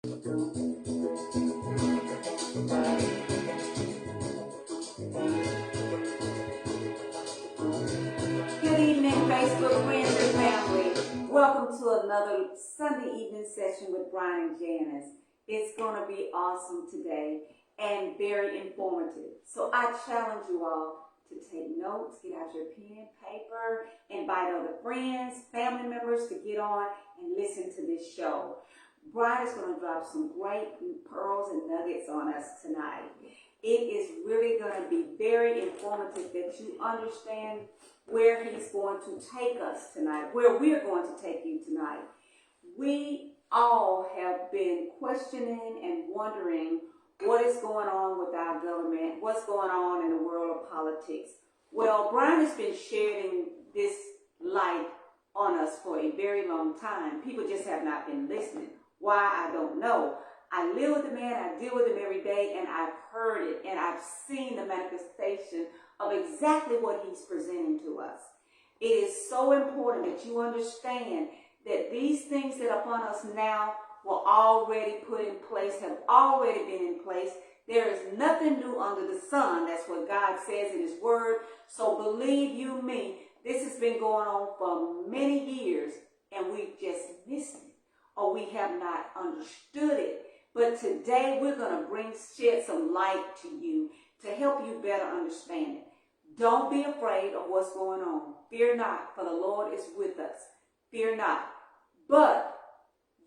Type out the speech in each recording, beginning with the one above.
Good evening, Facebook friends and family. Welcome to another Sunday evening session with Brian and Janice. It's going to be awesome today and very informative. So I challenge you all to take notes, get out your pen, paper, invite other friends, family members to get on and listen to this show. Brian is going to drop some great pearls and nuggets on us tonight. It is really going to be very informative that you understand where he's going to take us tonight, where we're going to take you tonight. We all have been questioning and wondering what is going on with our government, what's going on in the world of politics. Well, Brian has been shedding this light on us for a very long time. People just have not been listening. Why, I don't know. I live with the man, I deal with him every day, and I've heard it, and I've seen the manifestation of exactly what he's presenting to us. It is so important that you understand that these things that are upon us now were already put in place, have already been in place. There is nothing new under the sun. That's what God says in his word. So believe you me, this has been going on for many years, and we've just missed it, or we have not understood it. But today we're going to shed some light to you to help you better understand it. Don't be afraid of what's going on. Fear not, for the Lord is with us. Fear not. But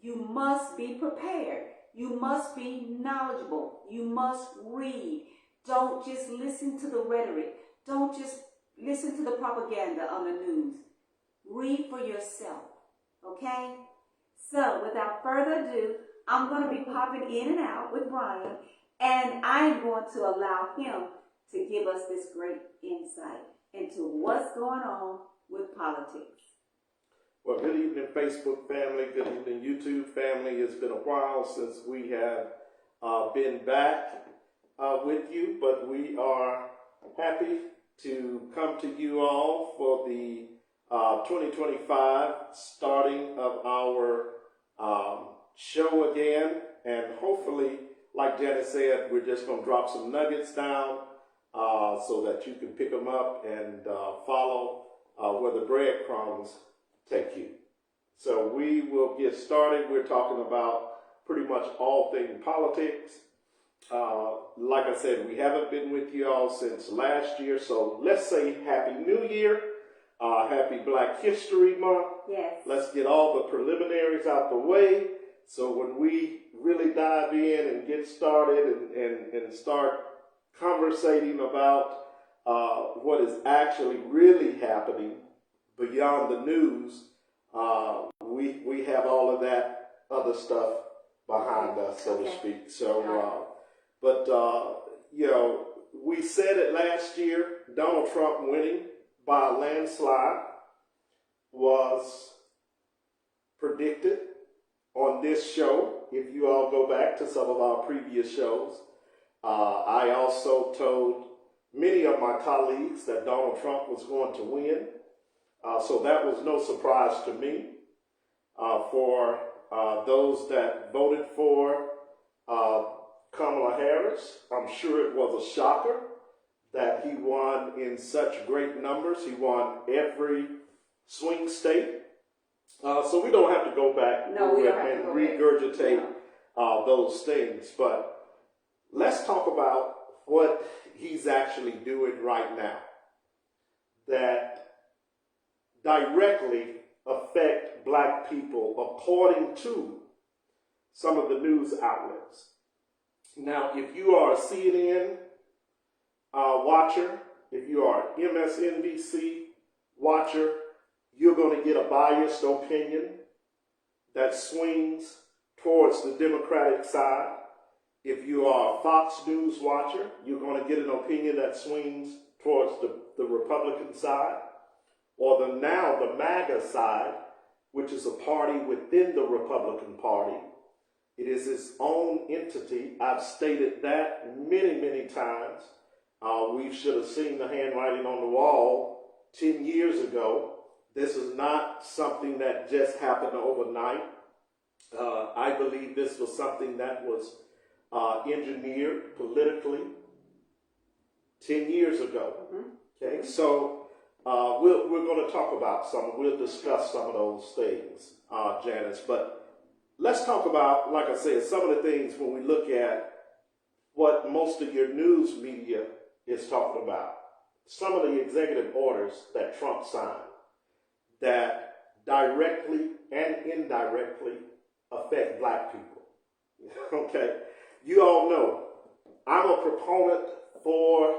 you must be prepared. You must be knowledgeable. You must read. Don't just listen to the rhetoric. Don't just listen to the propaganda on the news. Read for yourself. Okay? So, without further ado, I'm going to be popping in and out with Brian, and I'm going to allow him to give us this great insight into what's going on with politics. Well, good evening, Facebook family. Good evening, YouTube family. It's been a while since we have been back with you, but we are happy to come to you all for the 2025 starting of our show again. And hopefully, like Janet said, we're just going to drop some nuggets down so that you can pick them up and follow where the breadcrumbs take you. So we will get started. We're talking about pretty much all things politics. Like I said, we haven't been with you all since last year. So let's say Happy New Year. Happy Black History Month. Yes. Let's get all the preliminaries out the way. So when we really dive in and get started and start conversating about what is actually really happening beyond the news, we have all of that other stuff behind us, so to speak. So, you know, we said it last year, Donald Trump winning by a landslide was predicted on this show. If you all go back to some of our previous shows, I also told many of my colleagues that Donald Trump was going to win. So that was no surprise to me. For those that voted for Kamala Harris, I'm sure it was a shocker that he won in such great numbers. He won every swing state. So we don't have to go back and regurgitate those things. But let's talk about what he's actually doing right now that directly affect black people according to some of the news outlets. Now, if you are a CNN watcher, if you are an MSNBC watcher, you're going to get a biased opinion that swings towards the Democratic side. If you are a Fox News watcher, you're going to get an opinion that swings towards the Republican side, or the MAGA side, which is a party within the Republican Party. It is its own entity. I've stated that many, many times. We should have seen the handwriting on the wall 10 years ago. This is not something that just happened overnight. I believe this was something that was engineered politically 10 years ago. Okay, so we're going to talk about we'll discuss some of those things, Janice. But let's talk about, like I said, some of the things when we look at what most of your news media is talking about. Some of the executive orders that Trump signed that directly and indirectly affect black people. Okay, you all know I'm a proponent for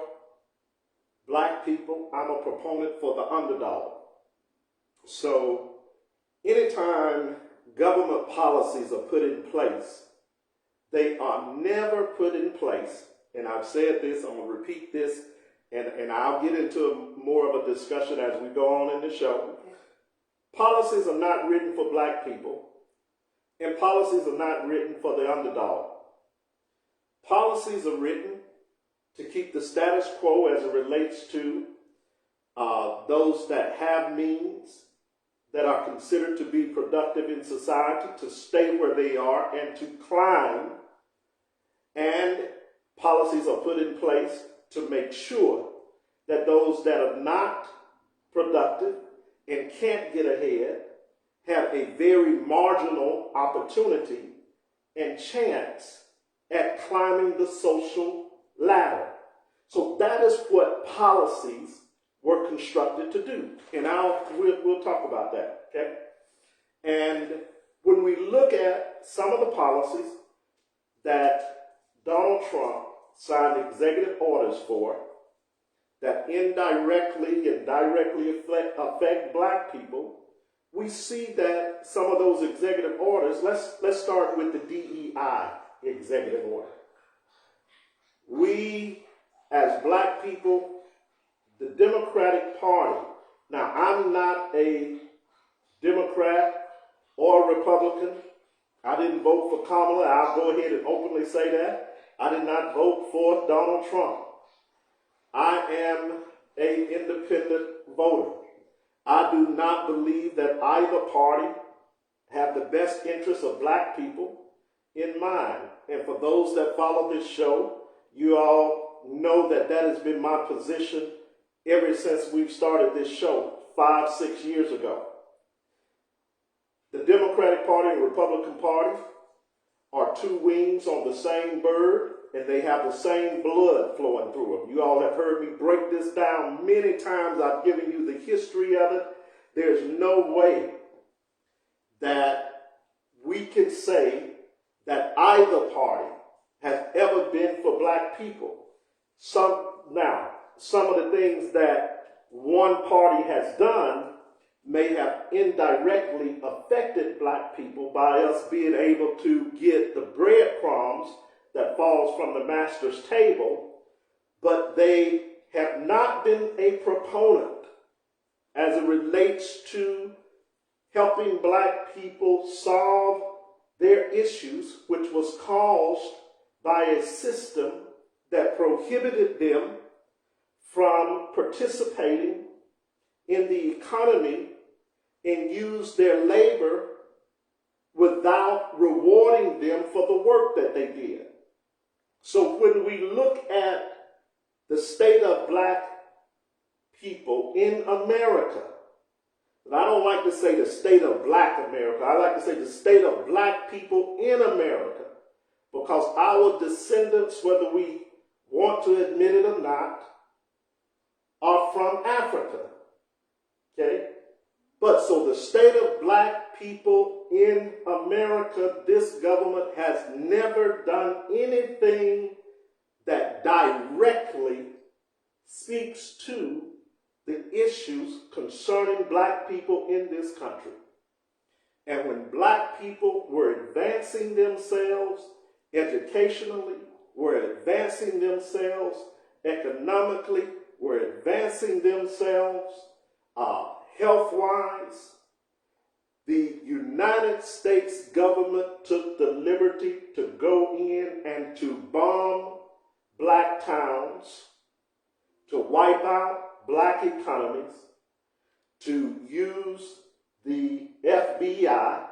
black people. I'm a proponent for the underdog. So anytime government policies are put in place, they are never put in place, and I've said this, I'm going to repeat this, and I'll get into more of a discussion as we go on in the show. Policies are not written for black people, and policies are not written for the underdog. Policies are written to keep the status quo as it relates to those that have means, that are considered to be productive in society, to stay where they are and to climb. And policies are put in place to make sure that those that are not productive and can't get ahead have a very marginal opportunity and chance at climbing the social ladder. So that is what policies were constructed to do. And we'll talk about that, okay? And when we look at some of the policies that Donald Trump signed executive orders for that indirectly and directly affect black people, we see that some of those executive orders, let's start with the DEI executive order. We, as black people, the Democratic Party, now I'm not a Democrat or Republican. I didn't vote for Kamala. I'll go ahead and openly say that. I did not vote for Donald Trump. I am an independent voter. I do not believe that either party have the best interests of black people in mind. And for those that follow this show, you all know that that has been my position ever since we've started this show 5-6 years ago. The Democratic Party and Republican Party are two wings on the same bird, and they have the same blood flowing through them. You all have heard me break this down many times. I've given you the history of it. There's no way that we can say that either party has ever been for black people. Some of the things that one party has done may have indirectly affected black people by us being able to get the breadcrumbs that falls from the master's table, but they have not been a proponent as it relates to helping black people solve their issues, which was caused by a system that prohibited them from participating in the economy and used their labor without rewarding them for the work that they did. So when we look at the state of black people in America, and I don't like to say the state of black America, I like to say the state of black people in America, because our descendants, whether we want to admit it or not, are from Africa. Okay? But so the state of black people in America, this government has never done anything that directly speaks to the issues concerning black people in this country. And when black people were advancing themselves educationally, were advancing themselves economically, were advancing themselves health-wise, the United States government took the liberty to go in and to bomb black towns, to wipe out black economies, to use the FBI,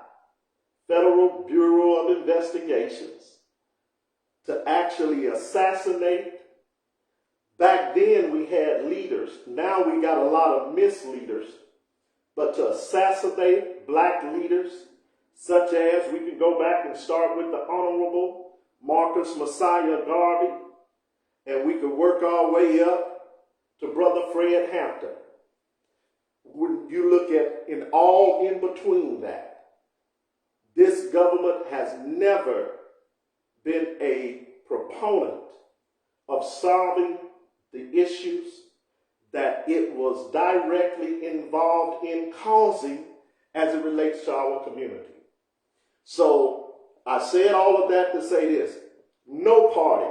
Federal Bureau of Investigations to actually assassinate. Back then we had leaders. Now we got a lot of misleaders. But to assassinate black leaders, such as, we can go back and start with the Honorable Marcus Messiah Garvey, and we could work our way up to Brother Fred Hampton. When you look at in all in between that, this government has never been a proponent of solving the issues that it was directly involved in causing as it relates to our community. So I said all of that to say this: no party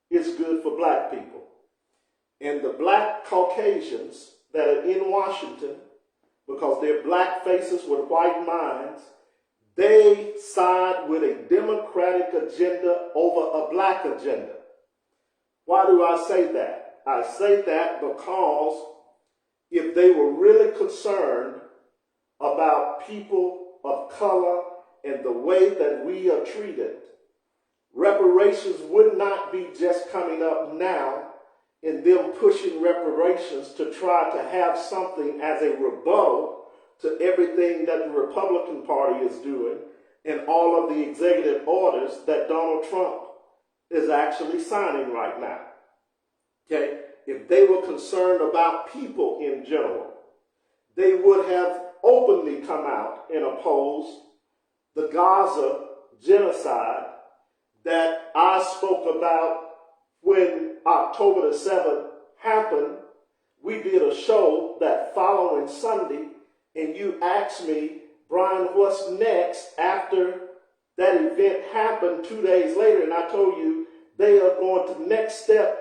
is good for black people. And the black Caucasians that are in Washington, because they're black faces with white minds, they side with a Democratic agenda over a black agenda. Why do I say that? I say that because if they were really concerned about people of color and the way that we are treated, reparations would not be just coming up now and them pushing reparations to try to have something as a rebuttal to everything that the Republican Party is doing and all of the executive orders that Donald Trump is actually signing right now. Okay? If they were concerned about people in general, they would have openly come out and opposed the Gaza genocide that I spoke about when October the 7th happened. We did a show that following Sunday, and you asked me, Brian, what's next after that event happened 2 days later? And I told you they are going to, next step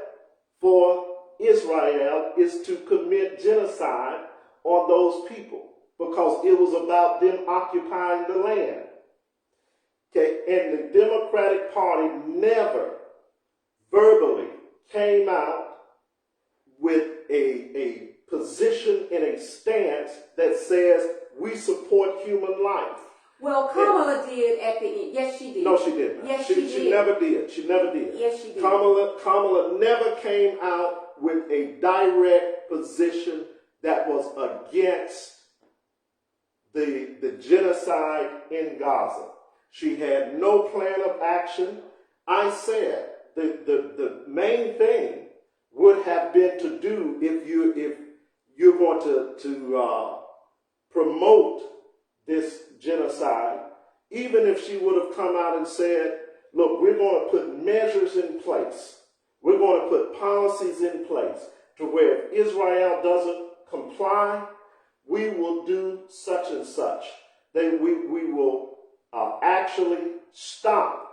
for Israel is to commit genocide on those people because it was about them occupying the land. Okay, and the Democratic Party never verbally came out with a position and a stance that says we support human life. Well, Kamala did at the end. Yes, she did. No, she didn't. Yes, she did. She never did. She never did. Yes, she did. Kamala never came out with a direct position that was against the genocide in Gaza. She had no plan of action. I said the main thing would have been to do if you're going to promote this genocide, even if she would have come out and said, look, we're going to put measures in place. We're going to put policies in place to where if Israel doesn't comply, we will do such and such. We will actually stop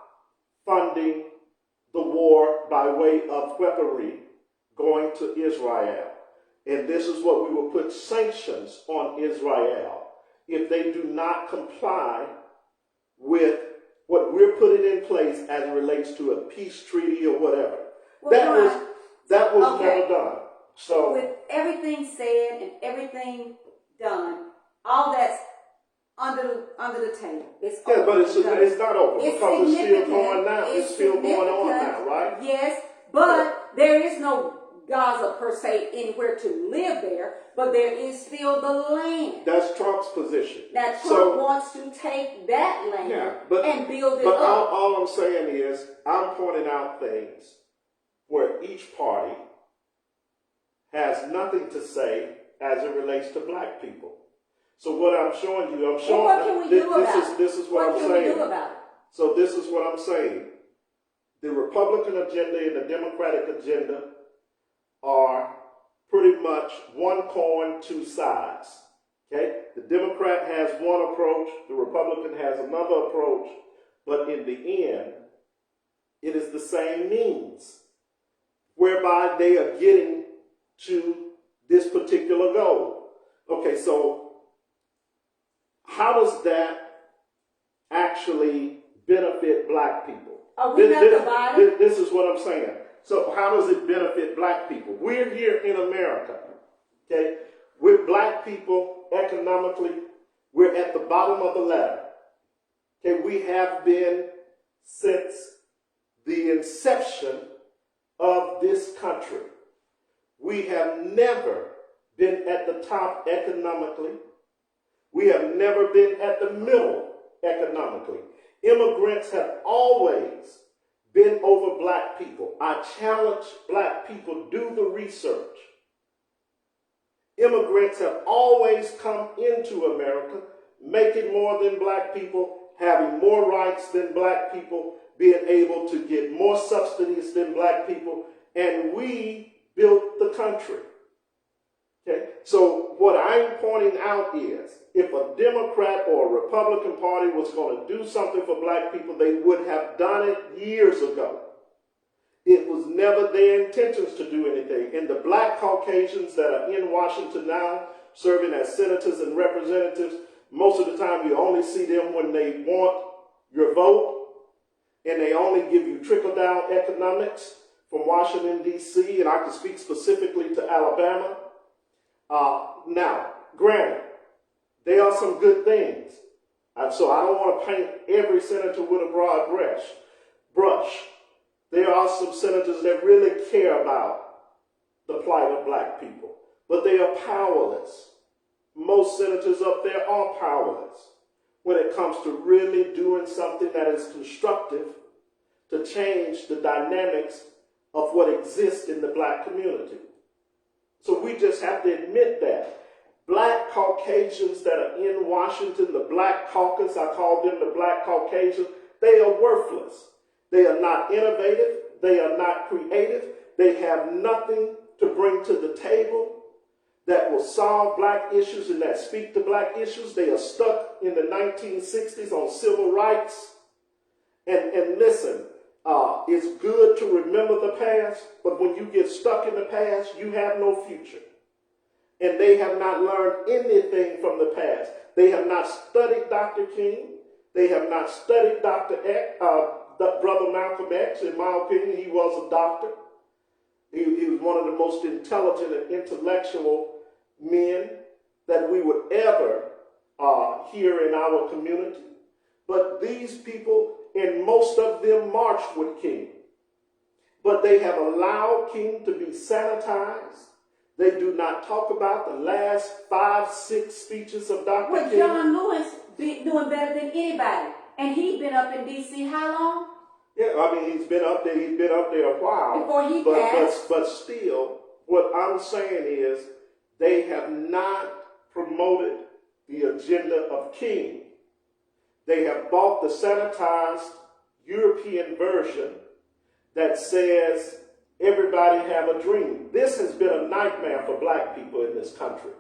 funding the war by way of weaponry going to Israel. And this is what we will put sanctions on Israel if they do not comply with what we're putting in place as it relates to a peace treaty or whatever. Well, that was okay. never done. So with everything said and everything done, all that's under the table. It's yeah, over. but it's not over It's because it's still significant. going now. It's still going on significant. now, right? Yes, but there is no Gaza per se anywhere to live there, but there is still the land. That's Trump's position. Now Trump wants to take that land and build it but up. all I'm saying is I'm pointing out things where each party has nothing to say as it relates to black people. So what I'm showing you, I'm showing what can we do about it? This is what I'm saying. What can we do about it? So this is what I'm saying. The Republican agenda and the Democratic agenda are pretty much one coin, two sides. Okay? The Democrat has one approach, the Republican has another approach, but in the end, it is the same means whereby they are getting to this particular goal. Okay, so how does that actually benefit black people? Are we not divided? This is what I'm saying. So how does it benefit black people? We're here in America, okay? We're black people economically. We're at the bottom of the ladder. Okay, we have been since the inception of this country. We have never been at the top economically. We have never been at the middle economically. Immigrants have always been over black people. I challenge black people, do the research. Immigrants have always come into America, making more than black people, having more rights than black people, being able to get more subsidies than black people, and we built the country. Okay? So what I'm pointing out is, if a Democrat or a Republican Party was going to do something for black people, they would have done it years ago. It was never their intentions to do anything. And the black Caucasians that are in Washington now, serving as senators and representatives, most of the time you only see them when they want your vote, and they only give you trickle-down economics from Washington, D.C., and I can speak specifically to Alabama. Now, granted, there are some good things. So I don't want to paint every senator with a broad brush. There are some senators that really care about the plight of black people, but they are powerless. Most senators up there are powerless when it comes to really doing something that is constructive to change the dynamics of what exists in the black community. So we just have to admit that. Black Caucasians that are in Washington, the Black Caucus, I call them the Black Caucasians, they are worthless. They are not innovative. They are not creative. They have nothing to bring to the table that will solve black issues and that speak to black issues. They are stuck in the 1960s on civil rights. And listen, it's good to remember the past, but when you get stuck in the past, you have no future. And they have not learned anything from the past. They have not studied Dr. King. They have not studied Brother Malcolm X. In my opinion, he was a doctor. He was one of the most intelligent and intellectual men that we would ever hear in our community. But these people, and most of them, marched with King. But they have allowed King to be sanitized. They do not talk about the last 5-6 speeches of Dr. Well, King. John Lewis be doing better than anybody. And he's been up in D.C. how long? Yeah, I mean, he's been up there a while. Before he passed. But still, what I'm saying is they have not promoted the agenda of King. They have bought the sanitized European version that says everybody have a dream. This has been a nightmare for black people in this country.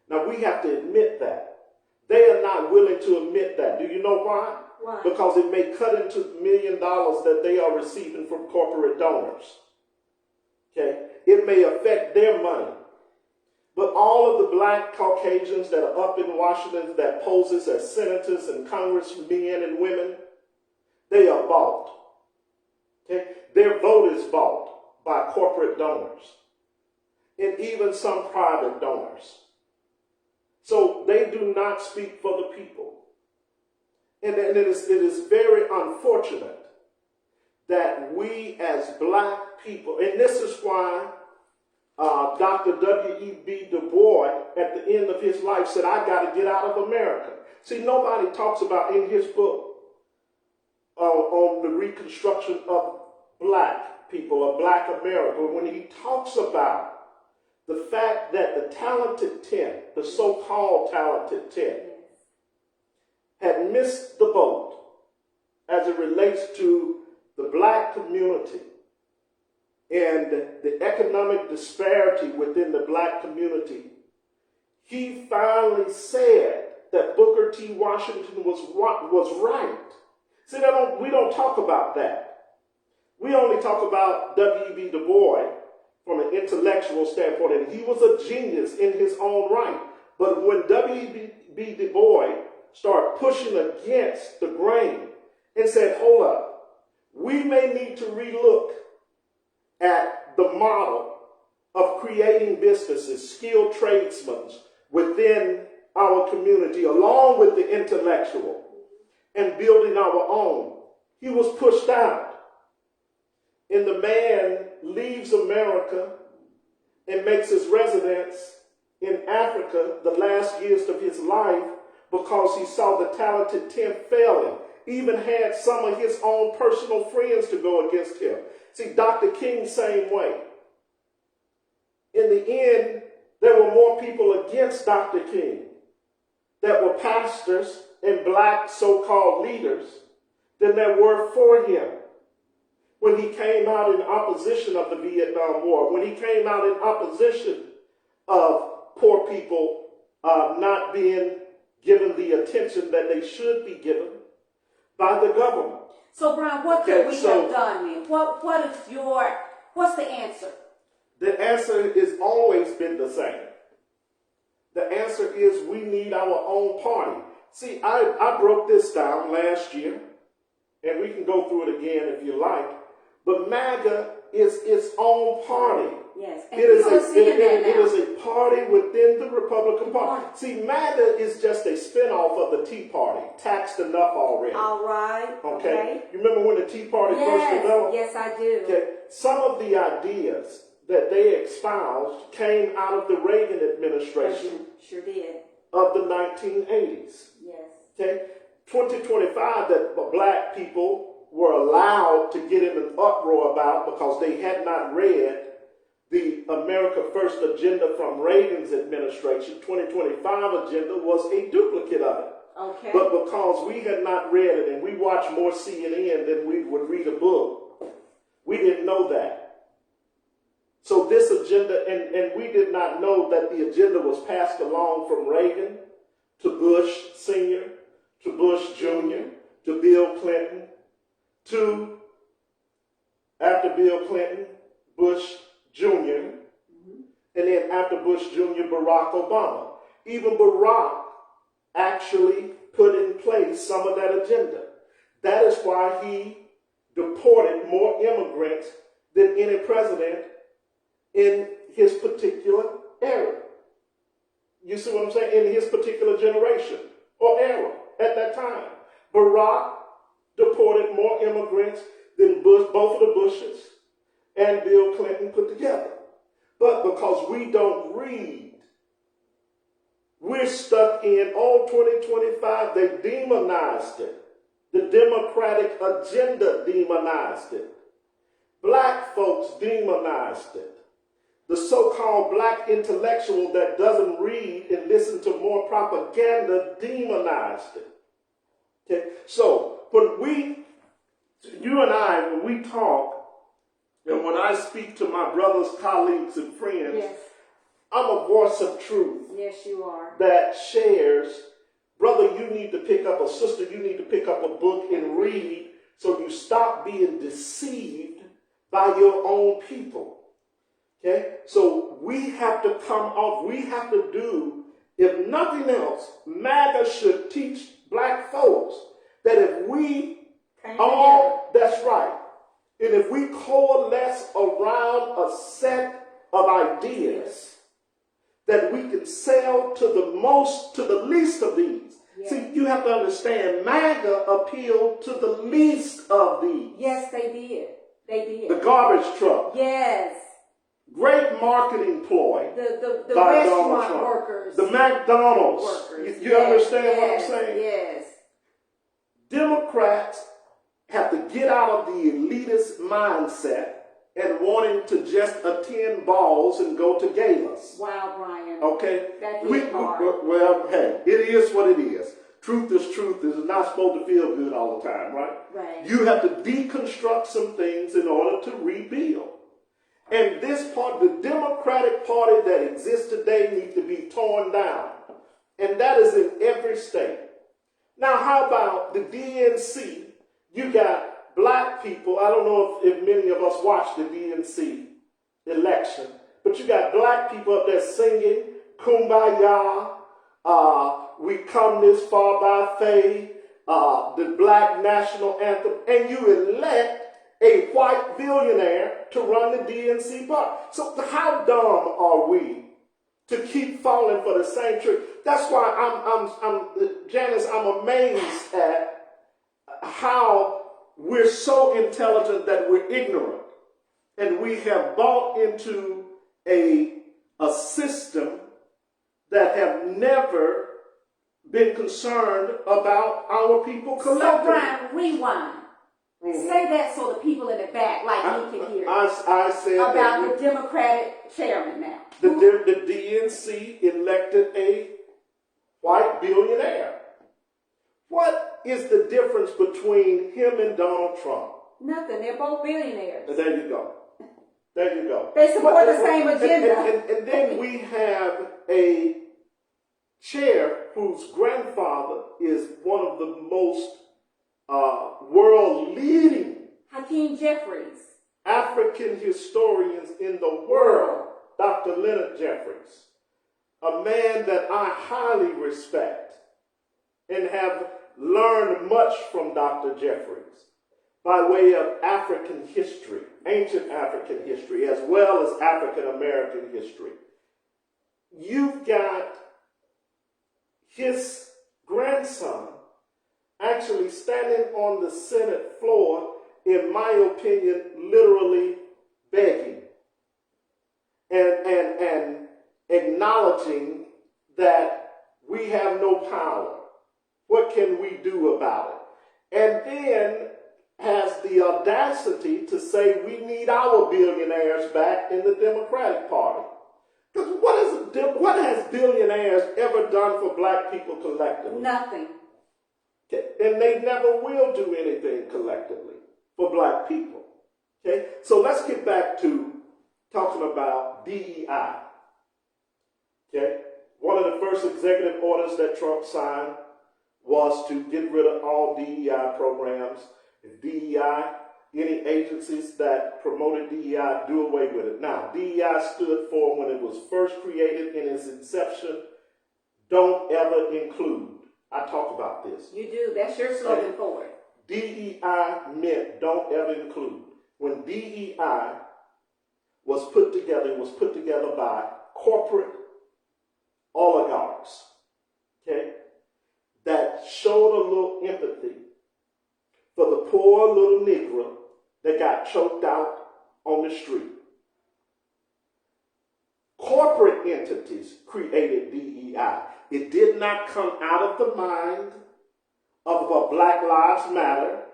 Now, we have to admit that. They are not willing to admit that. Do you know why? Why? Because it may cut into $1 million that they are receiving from corporate donors. Okay? It may affect their money. But all of the black Caucasians that are up in Washington that poses as senators and congressmen and women, they are bought. Okay? Their vote is bought by corporate donors and even some private donors. So they do not speak for the people. And it is very unfortunate that we as black people, and this is why Dr. W.E.B. Du Bois, at the end of his life, said, I got to get out of America. See, nobody talks about in his book on the reconstruction of black people, of black America, when he talks about the fact that the talented 10, the so-called talented 10, had missed the boat as it relates to the black community and the economic disparity within the black community, he finally said that Booker T. Washington was right. See, we don't talk about that. We only talk about W.E.B. Du Bois from an intellectual standpoint, and he was a genius in his own right. But when W.E.B. Du Bois started pushing against the grain and said, hold up, we may need to relook at the model of creating businesses, skilled tradesmen within our community, along with the intellectual. and building our own. He was pushed out. And the man leaves America and makes his residence in Africa the last years of his life because he saw the talented 10 failing. Even had some of his own personal friends to go against him. See, Dr. King, same way. In the end, there were more people against Dr. King that were pastors and black so-called leaders than there were for him. When he came out in opposition of the Vietnam War, when he came out in opposition of poor people not being given the attention that they should be given by the government. So, Brian, what could we have done then? What's the answer? The answer has always been the same. The answer is we need our own party. See, I broke this down last year, and we can go through it again if you like. But MAGA is its own party. Yes, and it is a party within the Republican Party. See, MAGA is just a spinoff of the Tea Party, taxed enough already. All right. Okay. You remember when the Tea Party first developed? Yes, I do. Okay. Some of the ideas that they espoused came out of the Reagan administration. Sure did. Of the 1980s. Yes. Okay. 2025 that black people were allowed to get in an uproar about because they had not read the America First agenda from Reagan's administration. 2025 agenda was a duplicate of it. Okay. But because we had not read it and we watched more CNN than we would read a book, we didn't know that. So this agenda, and we did not know that the agenda was passed along from Reagan to Bush Sr., to Bush Jr., to Bill Clinton, to, after Bill Clinton, Bush Jr., and then after Bush Jr., Barack Obama. Even Barack actually put in place some of that agenda. That is why he deported more immigrants than any president in his particular era. You see what I'm saying? In his particular generation or era at that time. Barack deported more immigrants than both of the Bushes and Bill Clinton put together. But because we don't read, we're stuck in, 2025, they demonized it. The Democratic agenda demonized it. Black folks demonized it. The so-called black intellectual that doesn't read and listen to more propaganda demonized it. Okay? So, when you and I, when we talk, and when I speak to my brothers, colleagues, and friends, yes, I'm a voice of truth. Yes, you are. That shares, brother, you need to pick up, a sister, you need to pick up a book and read so you stop being deceived by your own people. Okay? So we have to come off, we have to do, if nothing else, MAGA should teach black folks that if we that's right. And if we coalesce around a set of ideas that we can sell to the least of these. Yes. See, you have to understand, MAGA appealed to the least of these. Yes, they did. They did. The garbage truck. Yes. Great marketing ploy. The restaurant workers. The McDonald's workers. You understand what I'm saying? Yes. Democrats have to get out of the elitist mindset and wanting to just attend balls and go to galas. Wow, Brian. Okay? That hit hard. Well, hey, it is what it is. Truth is truth. It's not supposed to feel good all the time, right? Right. You have to deconstruct some things in order to rebuild. And this part, the Democratic Party that exists today needs to be torn down. And that is in every state. Now, how about the DNC? You got black people. I don't know if many of us watched the DNC election, but you got black people up there singing Kumbaya, we come this far by faith, the black national anthem, and you elect a white billionaire to run the DNC party. So how dumb are we to keep falling for the same trick? That's why I'm Janice, I'm amazed at how we're so intelligent that we're ignorant. And we have bought into a system that have never been concerned about our people collectively. So, Brian, rewind. Say that so the people in the back, like me, can hear. I said about the Democratic chairman now. The DNC elected a white billionaire. What is the difference between him and Donald Trump? Nothing. They're both billionaires. There you go. There you go. They support the same agenda. And then we have a chair whose grandfather is one of the most world-leading Hakeem Jeffries, African historians in the world, Dr. Leonard Jeffries, a man that I highly respect and have learned much from Dr. Jeffries by way of African history, ancient African history, as well as African American history. You've got his grandson actually standing on the Senate floor, in my opinion, literally begging and acknowledging that we have no power. What can we do about it? And then has the audacity to say we need our billionaires back in the Democratic Party. Because what has billionaires ever done for black people collectively? nothing. And they never will do anything collectively for black people. Okay? So let's get back to talking about DEI. Okay? One of the first executive orders that Trump signed was to get rid of all DEI programs. If DEI, any agencies that promoted DEI, do away with it. Now, DEI stood for, when it was first created in its inception, don't ever include. I talk about this. You do. That's your slogan for it. DEI meant don't ever include. When DEI was put together, it was put together by corporate oligarchs, okay, that showed a little empathy for the poor little Negro that got choked out on the street. Corporate entities created DEI. It did not come out of the mind of a Black Lives Matter.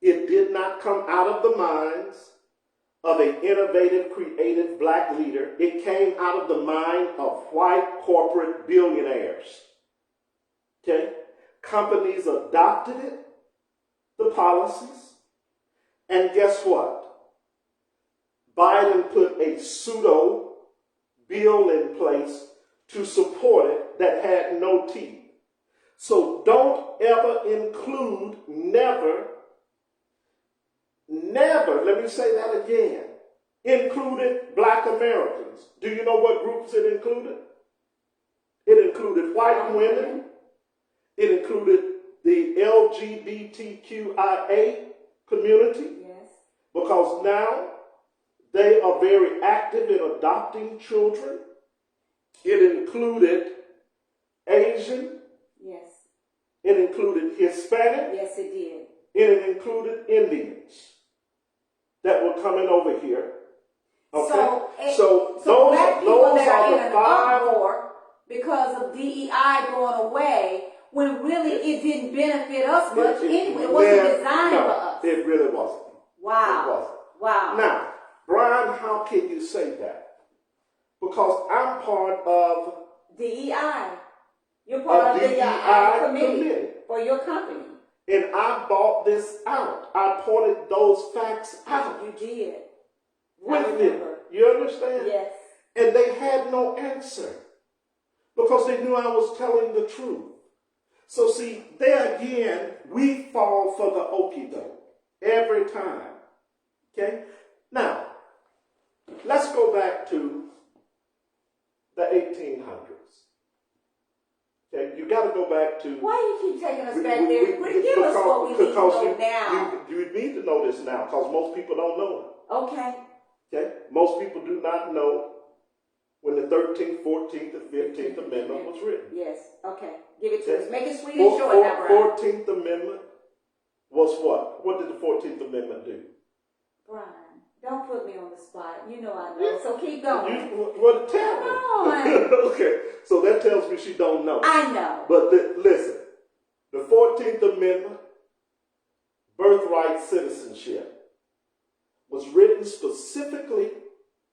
It did not come out of the minds of an innovative, creative black leader. It came out of the mind of white corporate billionaires. Okay? Companies adopted it, the policies, and guess what? Biden put a pseudo bill in place to support it that had no teeth. So don't ever include, never, let me say that again, included black Americans. Do you know what groups it included? It included white women. It included the LGBTQIA community. Yes. Because now they are very active in adopting children. It included Asian. Yes. It included Hispanic. Yes, it did. It included Indians that were coming over here. Okay? So those, black people those that are in the an five. uproar because of DEI going away, when really it didn't benefit us much anyway. It wasn't designed for us. It really wasn't. Wow. It wasn't. Wow. Now, Brian, how can you say that? Because I'm part of DEI. You're part of the DEI committee for your company. And I bought this out. I pointed those facts out. You did. With them. You understand? Yes. And they had no answer because they knew I was telling the truth. So see, there again, we fall for the okie doke every time. Okay? Now, let's go back to the 1800s. Okay, you got to go back to. Why you keep taking us back there? Give us what we need to know now. You need to know this now because most people don't know it. Okay. Okay, most people do not know when the 13th, 14th, and 15th Amendment was written. Yes. Okay. Give it to us. Make it sweet and short now, Brian. 14th Amendment was what? What did the 14th Amendment do? Brian, don't put me on the spot. You know I know. So keep going. What tell me? Come on. Okay, so that tells me she don't know. I know. But listen, the 14th Amendment, birthright citizenship, was written specifically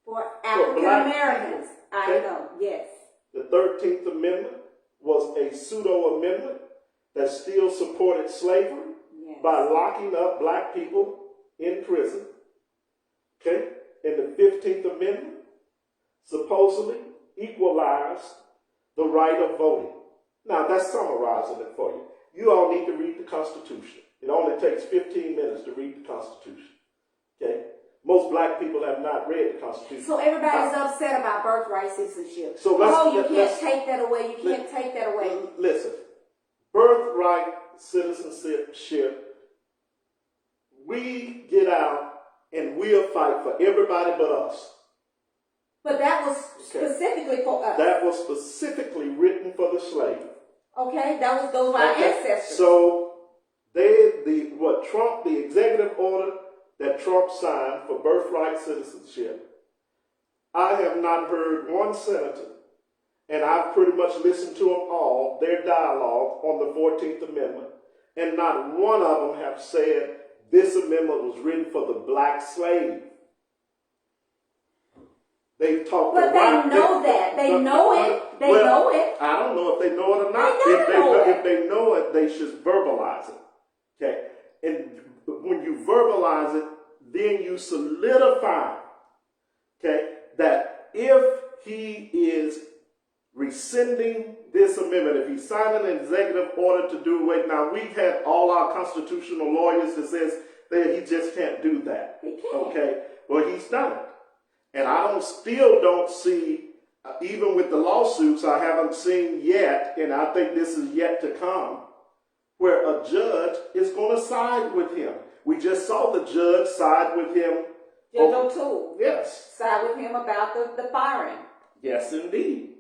For African black Americans. people. I Okay? know. Yes. The 13th Amendment was a pseudo-amendment that still supported slavery Yes. by locking up black people in prison. Okay? And the 15th Amendment supposedly equalized the right of voting. Now, that's summarizing it for you. You all need to read the Constitution. It only takes 15 minutes to read the Constitution. Okay? Most black people have not read the Constitution. So everybody's upset about birthright citizenship. So you can't take that away. You can't take that away. Listen, birthright citizenship, we get out and we'll fight for everybody but us. But that was specifically for us. That was specifically written for the slave. Okay, those were our ancestors. So the executive order that Trump signed for birthright citizenship, I have not heard one senator, and I've pretty much listened to them all, their dialogue on the 14th Amendment, and not one of them have said this amendment was written for the black slave. They've talked But about they know that. They know it. They know it. I don't know if they know it or not. If they know it, they should verbalize it. Okay? And when you verbalize it, then you solidify, okay, that if he is rescinding this amendment, if he's signing an executive order to do away, now we've had all our constitutional lawyers that says that he just can't do that. He can't. Okay? Well, he's done it. And I still don't see, even with the lawsuits, I haven't seen yet, and I think this is yet to come, where a judge is going to side with him. We just saw the judge side with him. Judge O'Toole. Yes. Side with him about the firing Yes, indeed.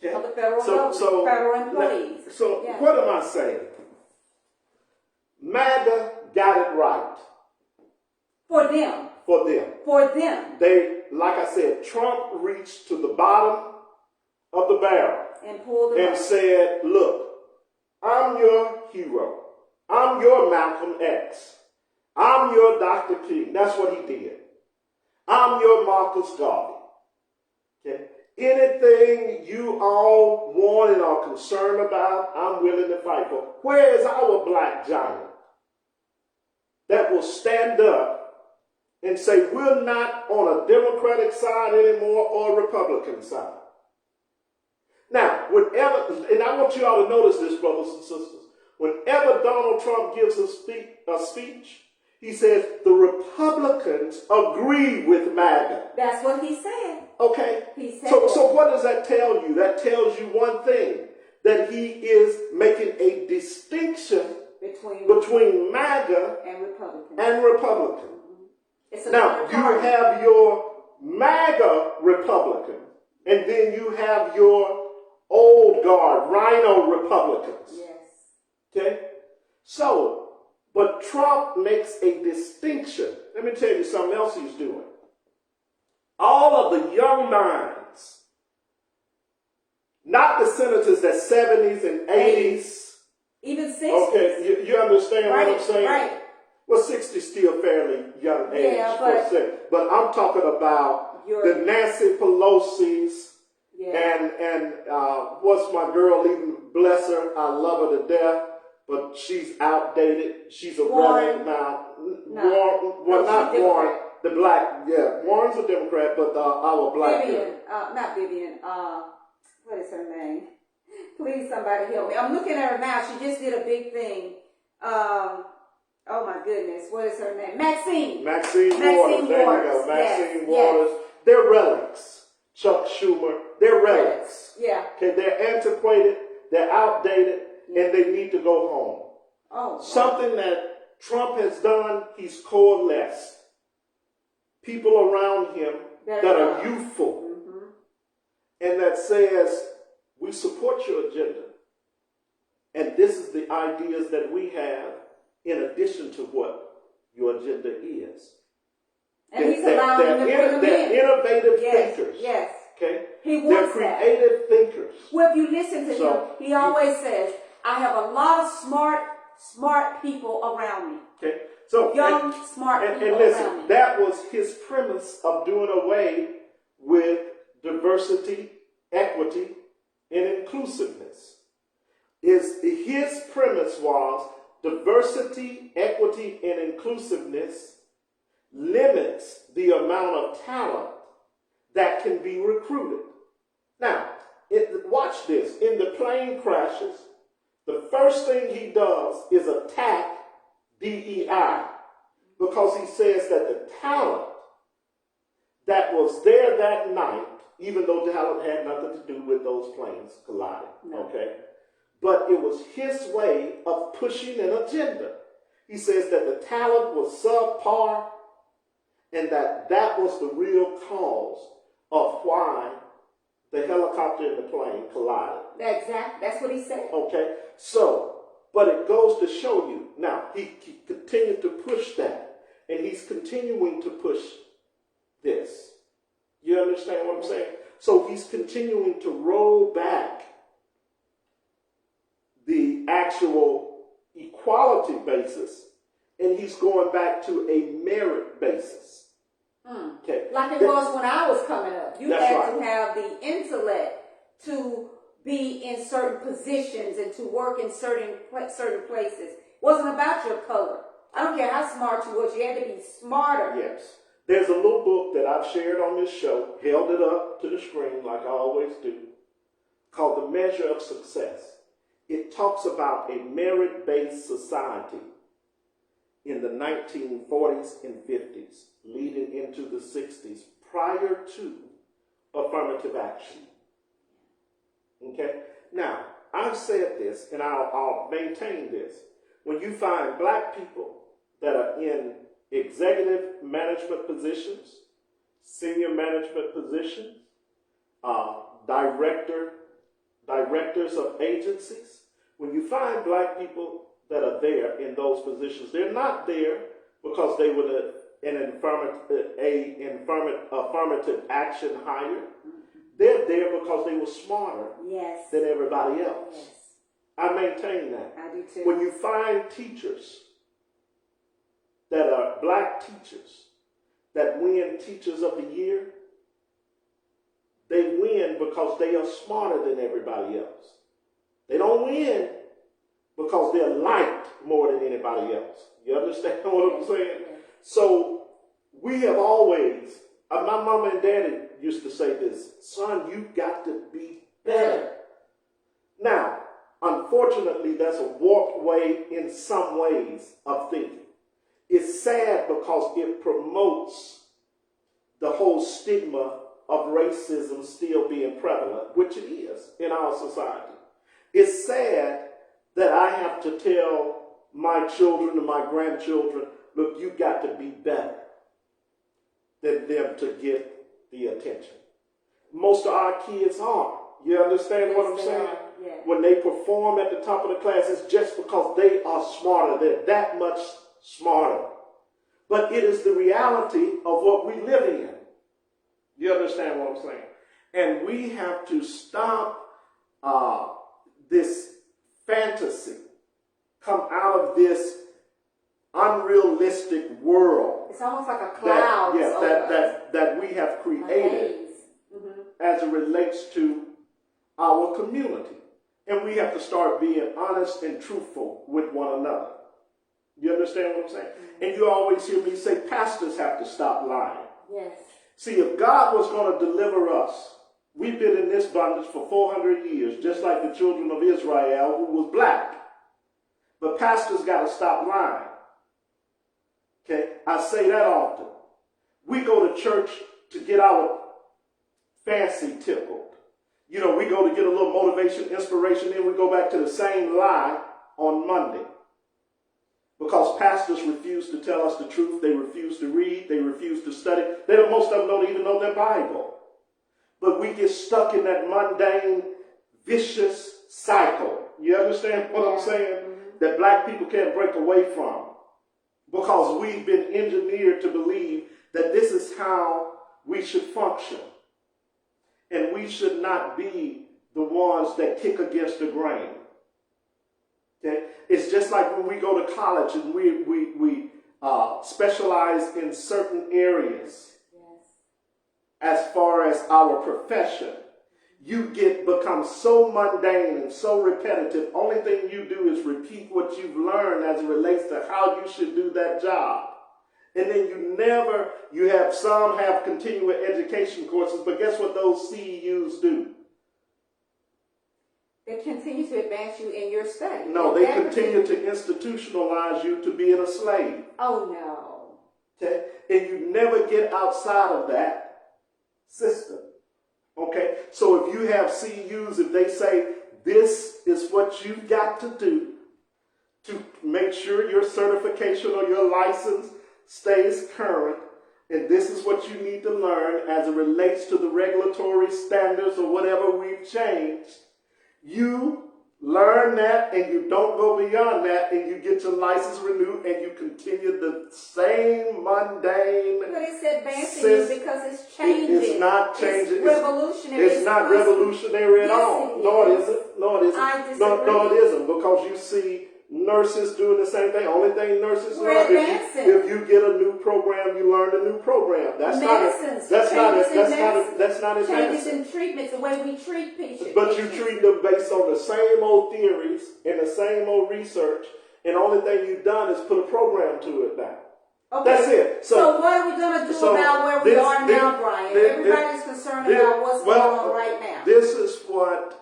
Okay. of the federal employees. So Yeah. what am I saying? MAGA got it right For them. for them. For them. They, like I said, Trump reached to the bottom of the barrel And pulled them and up. said, look, I'm your hero. I'm your Malcolm X. I'm your Dr. King. That's what he did. I'm your Marcus Garvey. Okay? Anything you all want and are concerned about, I'm willing to fight for. Where is our black giant that will stand up and say, we're not on a Democratic side anymore or a Republican side? Now, and I want you all to notice this, brothers and sisters. Whenever Donald Trump gives a speech, he says the Republicans agree with MAGA. That's what he said. Okay? He said So what does that tell you? That tells you one thing, that he is making a distinction between MAGA and Republican. Now, you have your MAGA Republican, and then you have your old guard, Rhino Republicans. Yes. Okay? So, but Trump makes a distinction. Let me tell you something else he's doing. All of the young minds, not the senators that 70s and 80s. Even 60s. Okay, you understand what I'm saying? Right. Well, 60 is still fairly young age, Yeah, per se. But I'm talking about the Nancy Pelosi's, and what's my girl, even bless her, I love her to death, but she's outdated. She's a relic now. Not Warren, the black, Warren's a Democrat, but our black Vivian, not Vivian, what is her name? Please, somebody help me. I'm looking at her now. She just did a big thing. Oh my goodness, what is her name? Maxine Waters. There you go. Maxine Waters. Yes. They're relics. Chuck Schumer. They're relics. Yeah. Okay, they're antiquated. They're outdated, and they need to go home. Oh. Something that Trump has done. He's coalesced people around him that are youthful, and that says, we support your agenda, and this is the ideas that we have in addition to what your agenda is. And he's allowing them to bring them they're in. innovative Yes, thinkers. yes. Okay? He They're wants that. creative thinkers. Well, if you listen to So, him, he always says, I have a lot of smart people around me. Okay? So, Young, smart and people listen, around me. that was his premise of doing away with diversity, equity, and inclusiveness. His premise was diversity, equity, and inclusiveness limits the amount of talent that can be recruited. Now, watch this. In the plane crashes, the first thing he does is attack DEI, because he says that the talent that was there that night, even though talent had nothing to do with those planes colliding, okay? But it was his way of pushing an agenda. He says that the talent was subpar, and that was the real cause of why the helicopter and the plane collided. That's what he said. Okay, so, but it goes to show you, now, he continued to push that, and he's continuing to push this. You understand what I'm saying? So he's continuing to roll back the actual equality basis, and he's going back to a merit basis. Okay. Like it was when I was coming up. You That's had right. to have the intellect to be in certain positions and to work in certain places. It wasn't about your color. I don't care how smart you was. You had to be smarter. Yes. There's a little book that I've shared on this show, held it up to the screen like I always do, called The Measure of Success. It talks about a merit-based society in the 1940s and 50s, leading into the 60s, prior to affirmative action. Okay? Now, I've said this, and I'll maintain this. When you find black people that are in executive management positions, senior management positions, directors of agencies, when you find black people that are there in those positions, they're not there because they were an affirmative action hire. They're there because they were smarter than everybody else. Yes. I maintain that. I do too. When you find teachers that are black teachers that win Teachers of the Year, they win because they are smarter than everybody else. They don't win because they're liked more than anybody else. You understand what I'm saying? Yes. So we have always, my mama and daddy used to say this, son, you got to be better. Now, unfortunately, that's a warped way in some ways of thinking. It's sad because it promotes the whole stigma of racism still being prevalent, which it is in our society. It's sad that I have to tell my children and my grandchildren, look, you got to be better than them to get the attention. Most of our kids are. You understand what I'm saying? Yeah. When they perform at the top of the class, it's just because they are smarter. They're that much smarter. But it is the reality of what we live in. You understand what I'm saying? And we have to stop this fantasy, come out of this unrealistic world. It's almost like a cloud. That we have created as it relates to our community. And we have to start being honest and truthful with one another. You understand what I'm saying? And you always hear me say pastors have to stop lying. Yes. See, if God was going to deliver us, we've been in this bondage for 400 years, just like the children of Israel who was black. But pastors got to stop lying. Okay? I say that often. We go to church to get our fancy tickled. You know, we go to get a little motivation, inspiration, then we go back to the same lie on Monday. Because pastors refuse to tell us the truth. They refuse to read. They refuse to study. Most of them don't even know their Bible. But we get stuck in that mundane, vicious cycle. You understand what I'm saying? that black people can't break away from, because we've been engineered to believe that this is how we should function. And we should not be the ones that kick against the grain. Okay? It's just like when we go to college and we specialize in certain areas. Yes. As far as our profession. You become so mundane and so repetitive. Only thing you do is repeat what you've learned as it relates to how you should do that job. And then some have continuing education courses, but guess what those CEUs do? They continue to advance you in your study. No, they continue to institutionalize you to being a slave. Oh, no. Okay? And you never get outside of that system. Okay? So if you have CEUs, if they say this is what you've got to do to make sure your certification or your license stays current, and this is what you need to learn as it relates to the regulatory standards or whatever we've changed, you learn that and you don't go beyond that, and you get your license renewed and you continue the same mundane. But it's advancing because it's changing. It's not changing. It's revolutionary. It's not revolutionary at all. No, it isn't. No, it isn't. I disagree. No, it isn't, because you see nurses doing the same thing. Only thing nurses We're learn, advancing. if you get a new program, you learn a new program. That's not Changes advancing. in treatments, the way we treat patients. But you treat them based on the same old theories and the same old research, and the only thing you've done is put a program to it now. Okay. That's it. So what are we going to do about where we are now, Brian? Everybody's concerned about what's going on right now. This is what,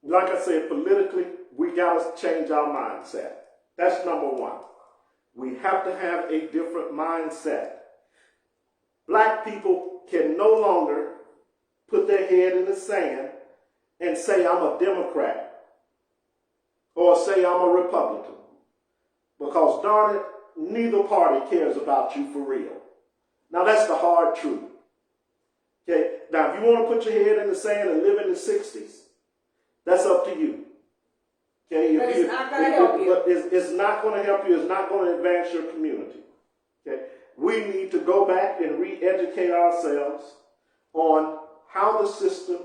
like I said, politically, we got to change our mindset. That's number one. We have to have a different mindset. Black people can no longer put their head in the sand and say, I'm a Democrat, or say I'm a Republican. Because, darn it, neither party cares about you for real. Now, that's the hard truth. Okay? Now, if you want to put your head in the sand and live in the 60s, that's up to you. Okay? But it's not going to help you. But it's not going to help you. It's not going to advance your community. Okay? We need to go back and re-educate ourselves on how the system,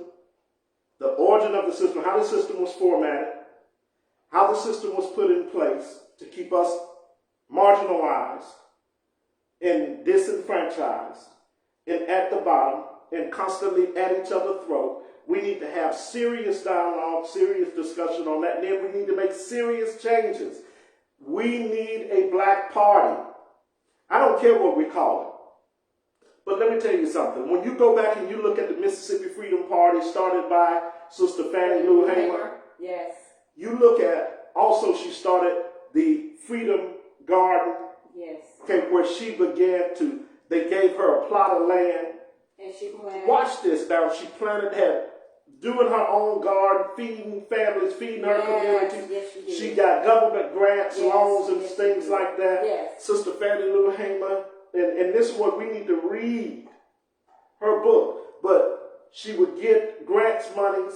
the origin of the system, how the system was formatted, how the system was put in place to keep us marginalized and disenfranchised and at the bottom and constantly at each other's throat. We need to have serious dialogue, serious discussion on that, and then we need to make serious changes. We need a black party. I don't care what we call it. But let me tell you something. When you go back and you look at the Mississippi Freedom Party started by Sister Fannie Lou Hamer, yes. You look at, also she started the Freedom Garden, yes. Okay, where she began to, they gave her a plot of land. And she planted. Watch this now. She planted, doing her own garden, feeding families, feeding her communities. Yes, she did. She got government grants, Yes, loans, and yes, things like that. Yes. Sister Fannie Lou Hamer, and this is what we need to read her book. But she would get grants monies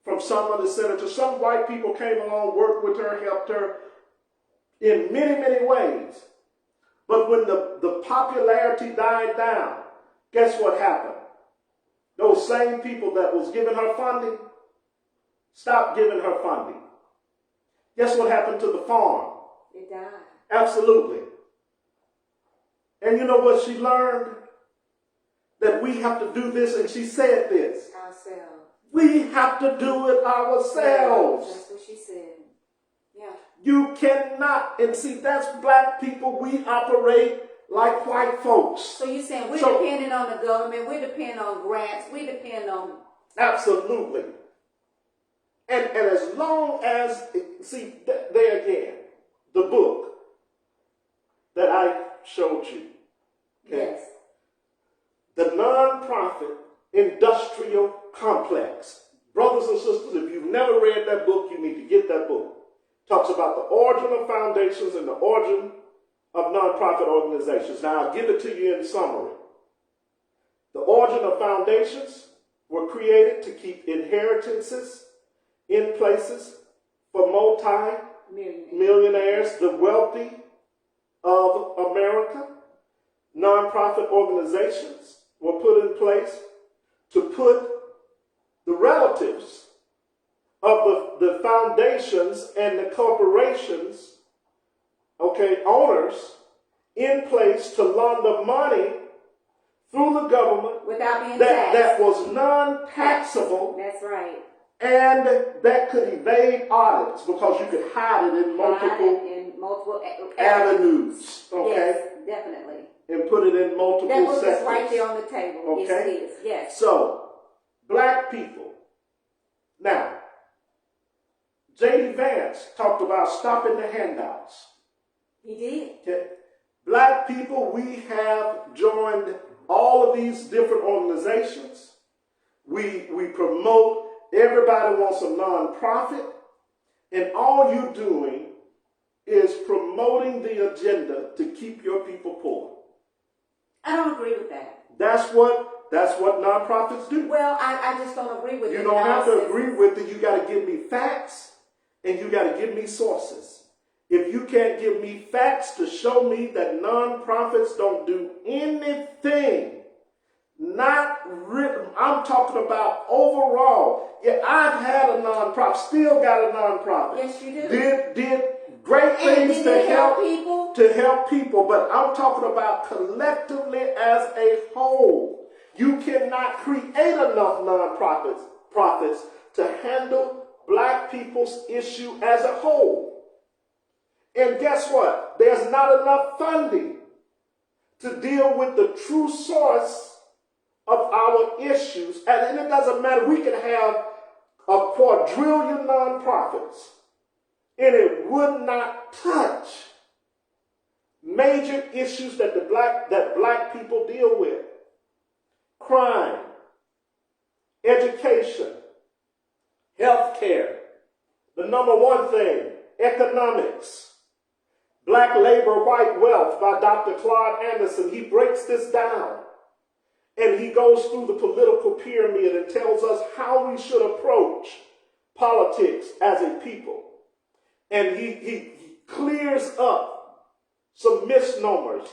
from some of the senators. Some white people came along, worked with her, helped her in many, many ways. But when the popularity died down, guess what happened? Those same people that was giving her funding stopped giving her funding. Guess what happened to the farm? It died. Absolutely. And you know what she learned? That we have to do this, and she said this. Ourselves. We have to do it ourselves. That's what she said. Yeah. You cannot, and see, that's black people. We operate like white folks. So you're saying we're dependent on the government, we depend on grants, we depend on... Absolutely. And as long as, see, there again, the book that I showed you. Okay? Yes. The nonprofit industrial complex. Brothers and sisters, if you've never read that book, you need to get that book. Talks about the origin of foundations and the origin of nonprofit organizations. Now, I'll give it to you in summary. The origin of foundations were created to keep inheritances in places for millionaires, the wealthy of America. Nonprofit organizations were put in place to put the relatives of the foundations and the corporations, owners, in place to launder money through the government without being taxed. That was non-taxable. That's right. And that could evade audits because you could hide it in multiple avenues. Yes, definitely. And put it in multiple that book sectors. Is right there on the table. Okay? Yes, it is. Yes. So, black people. Now, J.D. Vance talked about stopping the handouts. He did. Okay? Black people, we have joined all of these different organizations. We promote, everybody wants a nonprofit, and all you're doing is promoting the agenda to keep your people poor. I don't agree with that. That's what nonprofits do. Well, I just don't agree with it. You don't have to agree with it. You got to give me facts and you got to give me sources. If you can't give me facts to show me that nonprofits don't do anything, I'm talking about overall. Yeah, I've had a nonprofit, still got a nonprofit. Yes, you do. Did great things to help people. To help people, but I'm talking about collectively as a whole. You cannot create enough nonprofits to handle black people's issue as a whole. And guess what? There's not enough funding to deal with the true source of our issues. And it doesn't matter. We can have a quadrillion nonprofits, and it would not touch major issues that black people deal with. Crime, education, healthcare. The number one thing, economics. Black Labor, White Wealth by Dr. Claude Anderson. He breaks this down. And he goes through the political pyramid and tells us how we should approach politics as a people. And he clears up some misnomers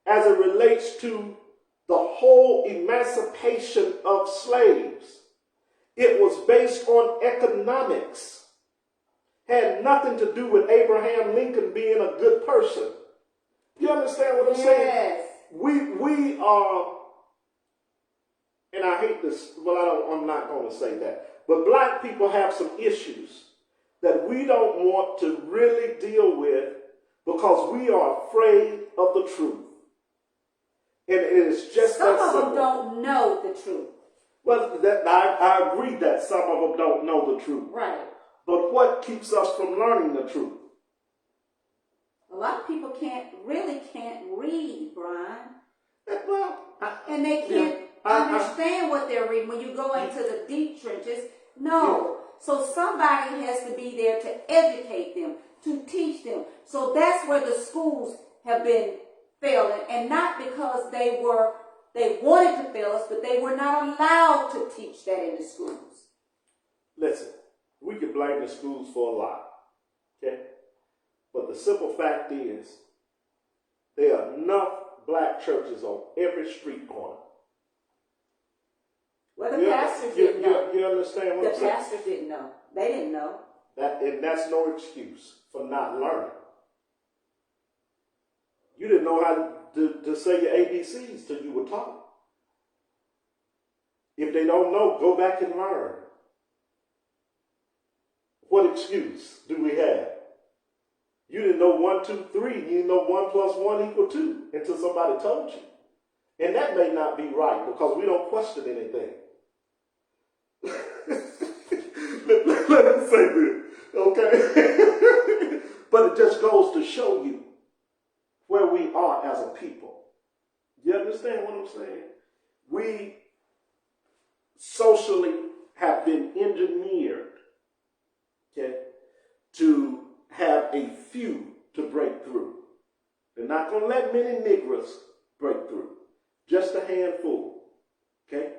as it relates to the whole emancipation of slaves. It was based on economics. Had nothing to do with Abraham Lincoln being a good person. You understand what I'm saying? We are, and I hate this, I'm not going to say that, but black people have some issues that we don't want to really deal with because we are afraid of the truth. And it is just some that simple. Some of them don't know the truth. Well, I agree that some of them don't know the truth. Right. But what keeps us from learning the truth? A lot of people can't read, Brian. Well, and they can't understand what they're reading when you go into the deep trenches. No. So somebody has to be there to educate them, to teach them. So that's where the schools have been failing, and not because they wanted to fail us, but they were not allowed to teach that in the schools. Listen, we can blame the schools for a lot, okay? But the simple fact is, there are enough black churches on every street corner. Well, the pastors didn't know. You understand what I'm saying? The pastors didn't know. They didn't know. And that's no excuse for not learning. You didn't know how to say your ABCs till you were taught. If they don't know, go back and learn. What excuse do we have? You didn't know 1, 2, 3. You didn't know 1 + 1 = 2 until somebody told you. And that may not be right because we don't question anything. Let me say this, okay? But it just goes to show you where we are as a people. You understand what I'm saying? We socially have been engineered, okay, to have a few to break through. They're not going to let many Negroes break through. Just a handful, okay?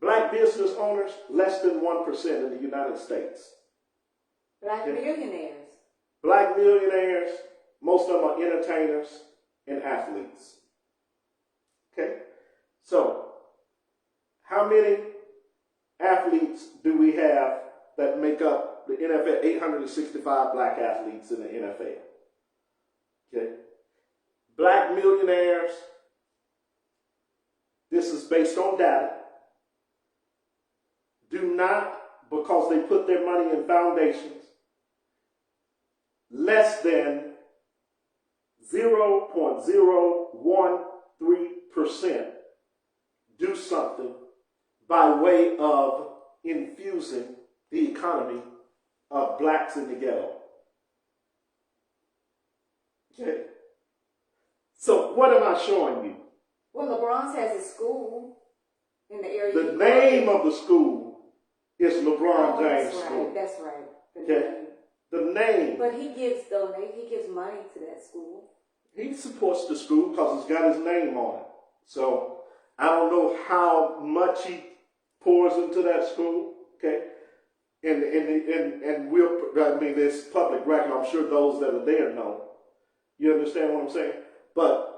Black business owners, less than 1% in the United States. Black millionaires. Black millionaires, most of them are entertainers and athletes. Okay? So, how many athletes do we have that make up the NFL? 865 black athletes in the NFL. Okay? Black millionaires, this is based on data, do not, because they put their money in foundations, less than 0.013% do something by way of infusing the economy of blacks in the ghetto. Okay? So what am I showing you? Well, LeBron has his school in the area. The name of the school is LeBron James School. That's right. Okay? The name. But he gives money to that school. He supports the school because it's got his name on it. So I don't know how much he pours into that school. Okay? And it's public record. I'm sure those that are there know. You understand what I'm saying? But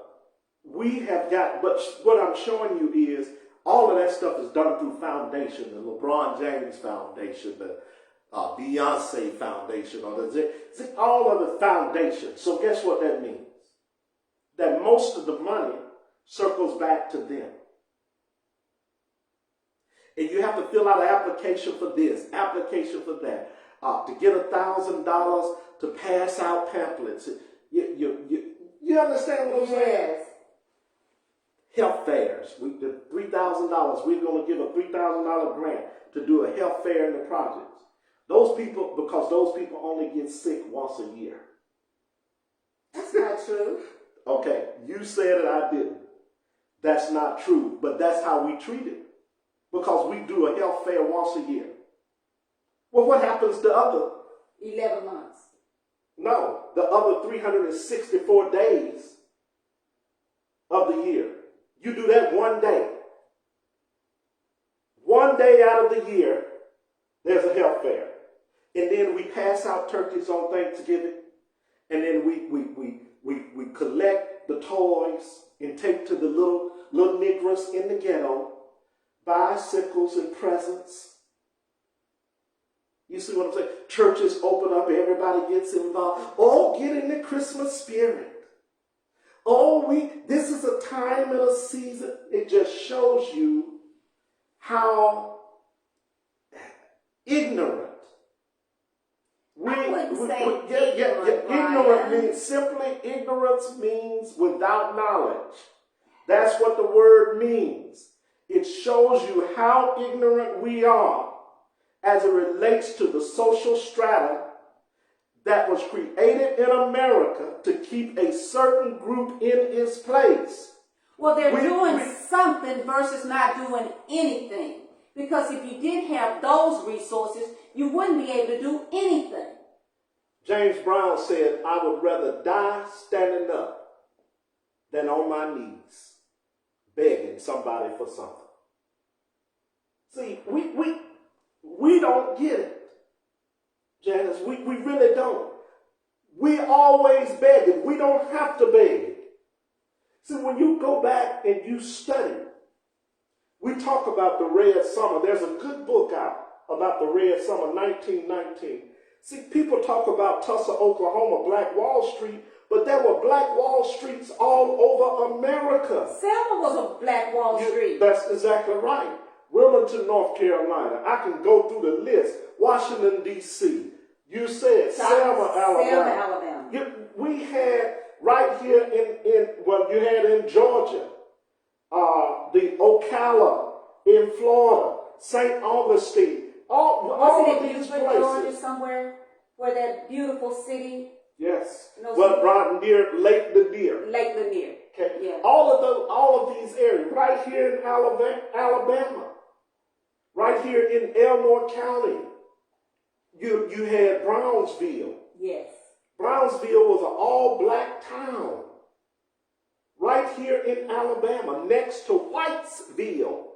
what I'm showing you is all of that stuff is done through foundation, the LeBron James Foundation, the Beyonce Foundation, or all of the foundation. So guess what that means? That most of the money circles back to them. And you have to fill out an application for this, application for that, to get $1,000 to pass out pamphlets. You understand what I'm saying? Yes. Health fairs. The $3,000. We're going to give a $3,000 grant to do a health fair in the projects. Because those people only get sick once a year. That's not true. Okay, you said it, I didn't. That's not true, but that's how we treat it. Because we do a health fair once a year. Well, what happens to other 11 months? No, the other 364 days of the year. You do that one day. One day out of the year, there's a health fair. And then we pass out turkeys on Thanksgiving. And then we collect the toys and take to the little Negroes in the ghetto, bicycles and presents. You see what I'm saying? Churches open up, everybody gets involved. Oh, get in the Christmas spirit. Oh, this is a time and a season. It just shows you how ignorant. Ignorance means without knowledge. That's what the word means. It shows you how ignorant we are as it relates to the social strata that was created in America to keep a certain group in its place. Well, they're doing something versus not doing anything. Because if you didn't have those resources, you wouldn't be able to do anything. James Brown said, I would rather die standing up than on my knees, begging somebody for something. See, we don't get it, Janice. We really don't. We always begging. We don't have to beg. See, when you go back and you study, we talk about the Red Summer. There's a good book out about the Red Summer, 1919. See, people talk about Tulsa, Oklahoma, Black Wall Street, but there were Black Wall Streets all over America. Selma was a Black Wall Street. That's exactly right. Wilmington, North Carolina. I can go through the list. Washington, D.C. You said Selma, Alabama. We had right here you had in Georgia, the Ocala in Florida, St. Augustine, all of these places. Georgia somewhere where that beautiful city? Yes. Lake Lanier. Okay. Yeah. All of these areas, right here in Alabama, right here in Elmore County, you had Brownsville. Yes. Brownsville was an all-black town. Right here in Alabama, next to Whitesville,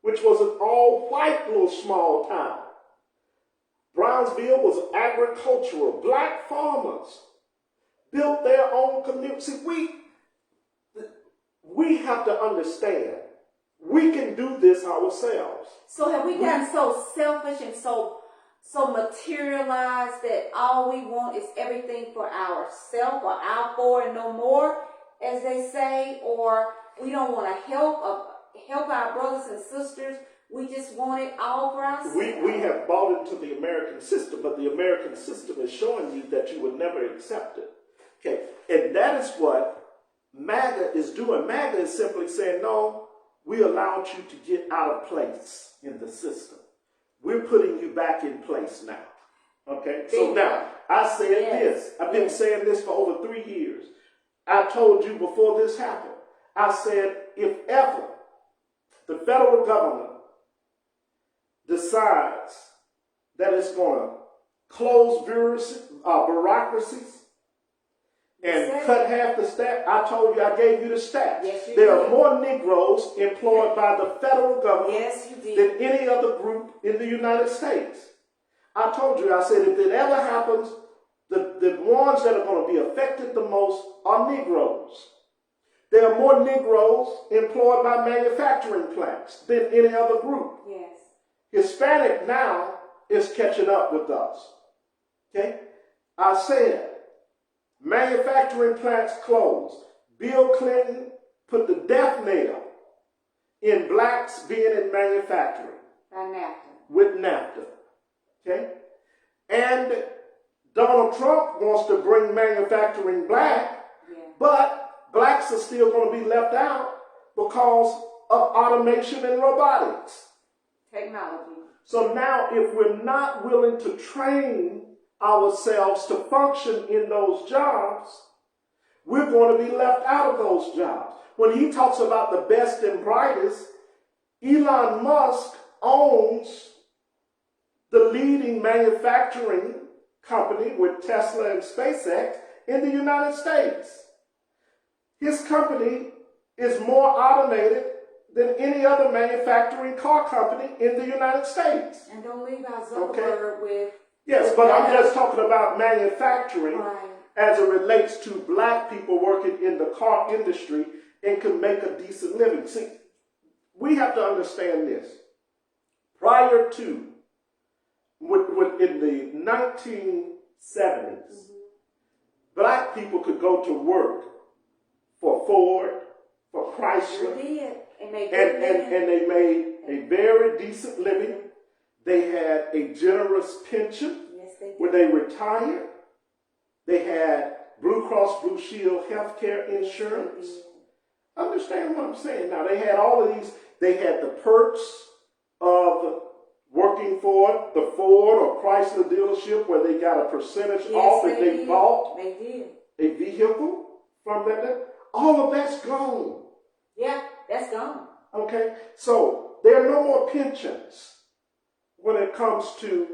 which was an all-white little small town. Brownsville was agricultural. Black farmers built their own community. See, we have to understand we can do this ourselves. So have we gotten so selfish and so materialized that all we want is everything for ourselves or our for and no more, as they say, or we don't want to help our brothers and sisters? We just want it all for ourselves. We have bought into the American system, but the American system is showing you that you would never accept it. Okay, and that is what MAGA is doing. MAGA is simply saying, no, we allowed you to get out of place in the system. We're putting you back in place now. Okay, so now I said this. I've been saying this for over 3 years. I told you before this happened. I said, if ever the federal government decides that it's going to close bureaucracies and cut half the staff, I told you, I gave you the stats. Yes, you there did. are more Negroes employed by the federal government Yes, you did. than any other group in the United States. I told you, I said, if it ever happens, the ones that are going to be affected the most are Negroes. There are more Negroes employed by manufacturing plants than any other group. Yes. Hispanic now is catching up with us. Okay? I said, manufacturing plants closed. Bill Clinton put the death nail in blacks being in manufacturing. By NAFTA. With NAFTA. Okay? And Donald Trump wants to bring manufacturing back, but blacks are still going to be left out because of automation and robotics. Technology. So now if we're not willing to train ourselves to function in those jobs, we're going to be left out of those jobs. When he talks about the best and brightest, Elon Musk owns the leading manufacturing company with Tesla and SpaceX in the United States. His company is more automated than any other manufacturing car company in the United States. And don't leave our Zuckerberg with... Yes, but I'm just talking about manufacturing Right. as it relates to black people working in the car industry and can make a decent living. See, we have to understand this. Prior to, in the 1970s, black people could go to work for Ford, for Chrysler, They did. And they and they made a very decent living. They had a generous pension Yes, they did. when they retired. They had Blue Cross Blue Shield health care insurance. Understand what I'm saying? Now, they had all of these. They had the perks of working for the Ford or Chrysler dealership where they got a percentage off if they bought They did. a vehicle from that. All of that's gone. Yeah, that's gone. Okay? So there are no more pensions when it comes to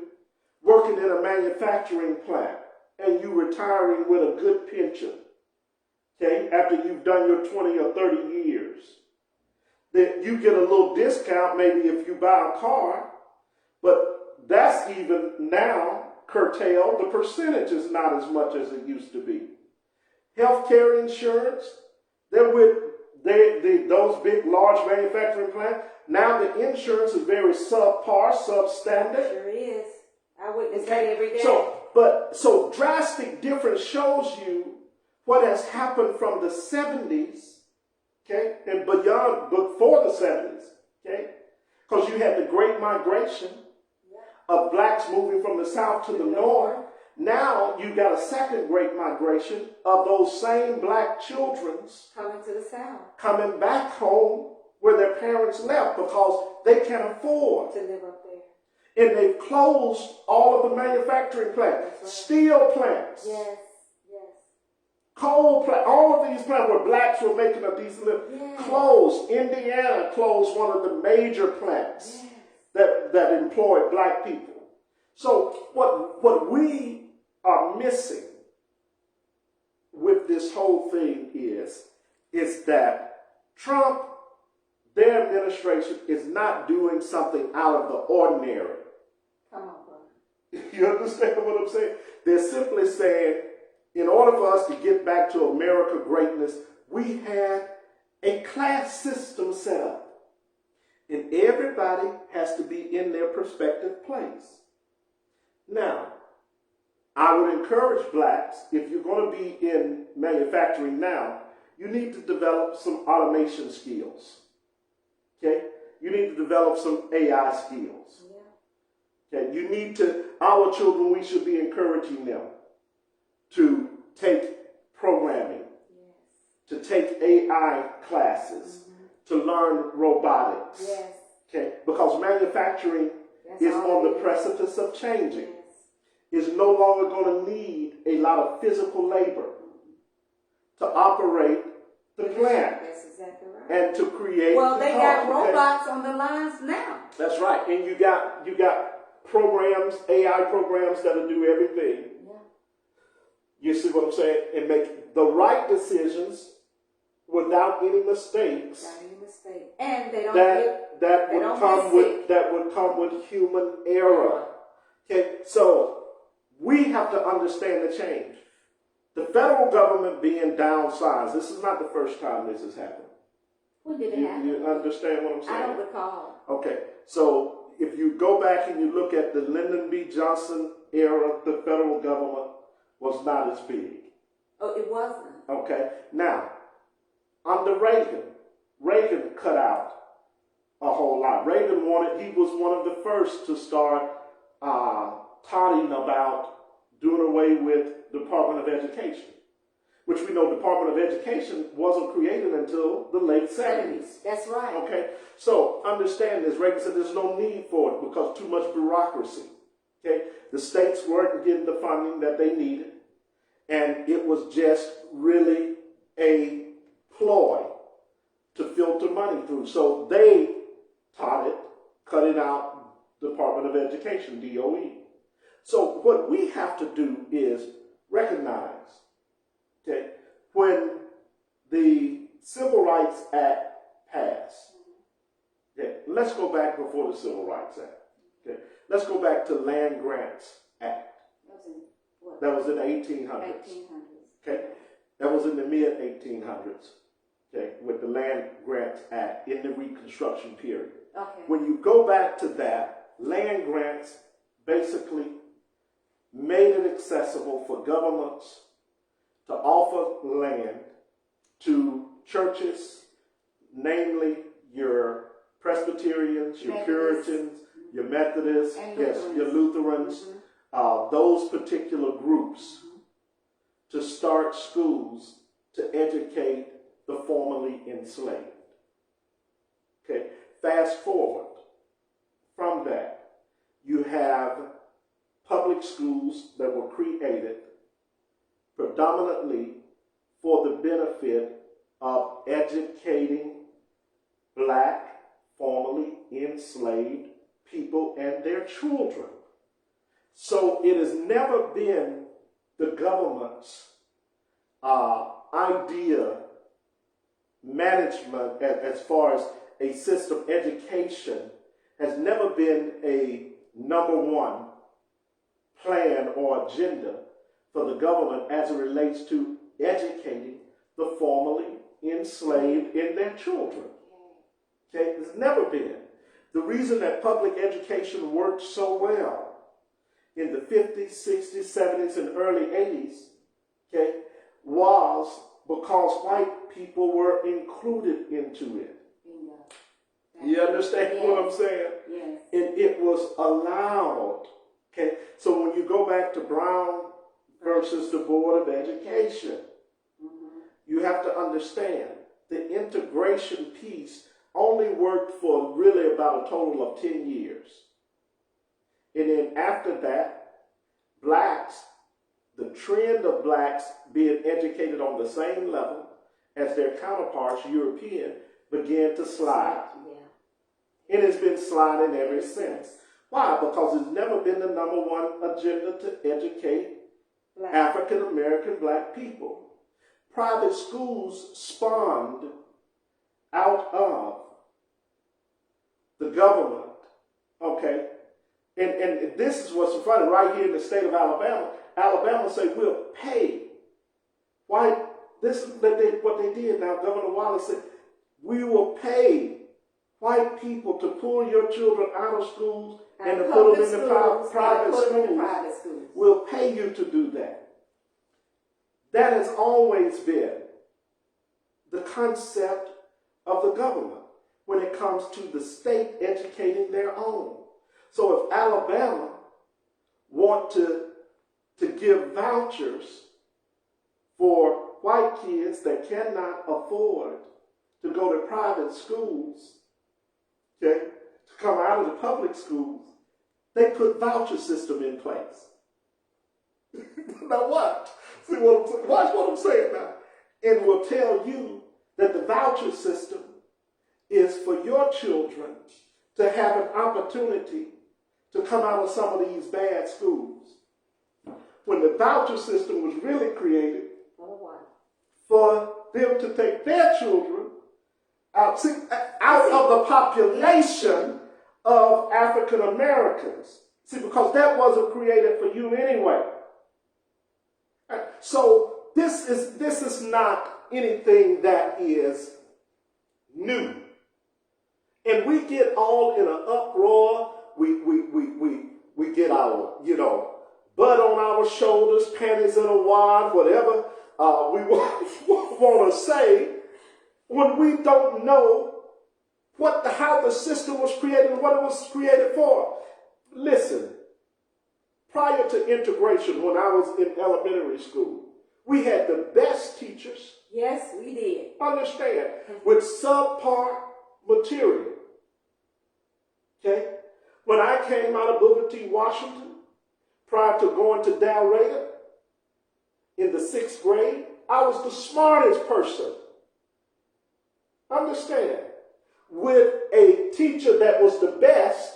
working in a manufacturing plant and you retiring with a good pension. Okay? After you've done your 20 or 30 years. Then you get a little discount maybe if you buy a car, but that's even now curtailed. The percentage is not as much as it used to be. Healthcare insurance, they're with those big, large manufacturing plants. Now the insurance is very subpar, substandard. Sure is. I witness that every day. So drastic difference shows you what has happened from the 70s, okay, and beyond, before the 70s, okay, because you had the Great Migration of blacks moving from the South to the North. Now you got a second Great Migration of those same black children's Coming to the South. coming back home where their parents left because they can't afford. To live up there. And they've closed all of the manufacturing plants, That's right. steel plants, Yes, yes. coal plants, all of these plants where blacks were making a decent living, Yes. closed. Indiana closed one of the major plants that employed black people. So what we are missing with this whole thing is that Trump, their administration, is not doing something out of the ordinary. Come on, brother. You understand what I'm saying? They're simply saying, in order for us to get back to America greatness, we had a class system set up. And everybody has to be in their prospective place. Now, I would encourage blacks, if you're going to be in manufacturing now, you need to develop some automation skills. Okay? You need to develop some AI skills. Okay? You need to, our children, we should be encouraging them to take programming, to take AI classes, to learn robotics. Yes. Okay? Because manufacturing is on the precipice of changing. Is no longer going to need a lot of physical labor to operate the plant. That's exactly right. And to create. Well, they got okay? robots on the lines now. That's right. And you got programs, AI programs that'll do everything. Yeah. You see what I'm saying? And make the right decisions without any mistakes. Without any mistake. And they don't that would come with human error. Okay, so we have to understand the change. The federal government being downsized, this is not the first time this has happened. When did it happen? You understand what I'm saying? I don't recall. Okay, so if you go back and you look at the Lyndon B. Johnson era, the federal government was not as big. Oh, it wasn't. Okay, now, under Reagan cut out a whole lot. Reagan he was one of the first to start talking about doing away with Department of Education, which we know Department of Education wasn't created until the late 70s. That's right. Okay, so understand this. Reagan said there's no need for it because too much bureaucracy. Okay, the states weren't getting the funding that they needed, and it was just really a ploy to filter money through. So they taught it, cutting out Department of Education, DOE. So what we have to do is recognize, okay, when the Civil Rights Act passed, okay, let's go back before the Civil Rights Act. Okay, let's go back to Land Grants Act. That was in the 1800s. Okay, that was in the mid 1800s. Okay, with the Land Grants Act in the Reconstruction period. Okay. When you go back to that, land grants basically made it accessible for governments to offer land to churches, namely your Presbyterians, your Puritans, your Methodists, yes, your Lutherans, those particular groups to start schools to educate the formerly enslaved. Okay, fast forward from that, you have public schools that were created predominantly for the benefit of educating black, formerly enslaved people and their children. So it has never been the government's idea, management, as far as a system, education, has never been a number one plan or agenda for the government as it relates to educating the formerly enslaved and their children. Okay, it's never been. The reason that public education worked so well in the 50s, 60s, 70s, and early 80s, okay, was because white people were included into it. You understand what I'm saying? Yes. And it was allowed. Okay, so when you go back to Brown versus the Board of Education, you have to understand the integration piece only worked for really about a total of 10 years. And then after that, blacks, the trend of blacks being educated on the same level as their counterparts, European, began to slide. It has been sliding ever since. Why? Because it's never been the number one agenda to educate African American black people. Private schools spawned out of the government, okay? And this is what's funny, right here in the state of Alabama. Alabama say we'll pay white. This is what they did. Now Governor Wallace said we will pay white people to pull your children out of schools and to put them in the private schools. We'll pay you to do that. That has always been the concept of the government when it comes to the state educating their own. So if Alabama want to give vouchers for white kids that cannot afford to go to private schools, okay, to come out of the public schools, they put voucher system in place. Now what? See watch what I'm saying now. And will tell you that the voucher system is for your children to have an opportunity to come out of some of these bad schools. When the voucher system was really created for them to take their children out of the population of African Americans. See, because that wasn't created for you anyway. So this is not anything that is new. And we get all in an uproar. We get our, butt on our shoulders, panties in a wad, whatever we want to say, when we don't know how the system was created and what it was created for. Listen, prior to integration, when I was in elementary school, we had the best teachers. Yes, we did. Understand, with subpar material. Okay? When I came out of Booker T. Washington, prior to going to Dalraida in the 6th grade, I was the smartest person. Understand, with a teacher that was the best,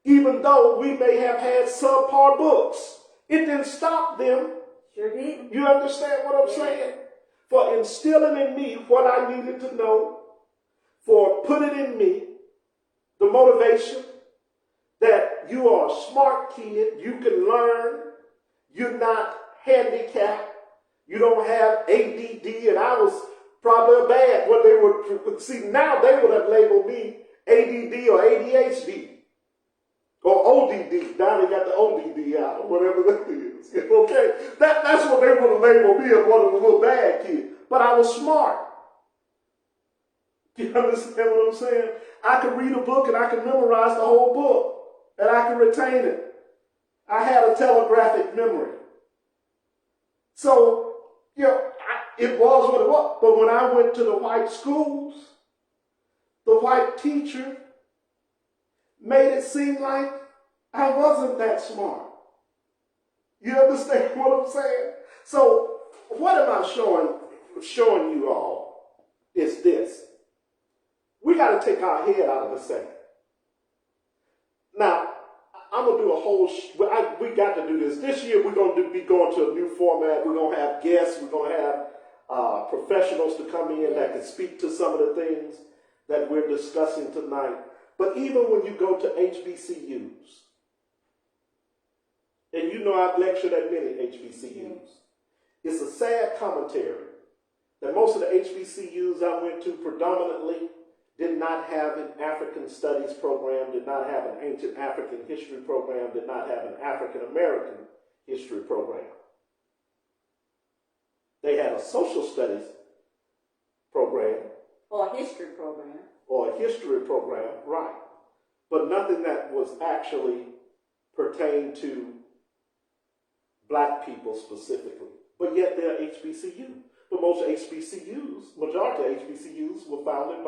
even though we may have had subpar books. It didn't stop them. Sure did. You understand what I'm saying? For instilling in me what I needed to know, for putting in me the motivation that you are a smart kid, you can learn, you're not handicapped, you don't have ADD, and I was probably a bad, what they would, see now they would have labeled me ADD or ADHD. Or ODD, now they got the ODD out, or whatever that is. Okay? That's what they would have labeled me as one of the little bad kids. But I was smart. You understand what I'm saying? I could read a book and I could memorize the whole book. And I could retain it. I had a telegraphic memory. So, it was what it was. But when I went to the white schools, the white teacher made it seem like I wasn't that smart. You understand what I'm saying? So what am I showing you all is this. We got to take our head out of the sand. Now, I'm going to do a whole, we got to do this. This year we're going to be going to a new format. We're going to have guests. We're going to have professionals to come in that can speak to some of the things that we're discussing tonight. But even when you go to HBCUs, and I've lectured at many HBCUs, it's a sad commentary that most of the HBCUs I went to predominantly did not have an African studies program, did not have an ancient African history program, did not have an African American history program. They had a social studies program. Or a history program. Or a history program, right. But nothing that was actually pertained to black people specifically. But yet they're HBCU. But most HBCUs, majority of HBCUs were founded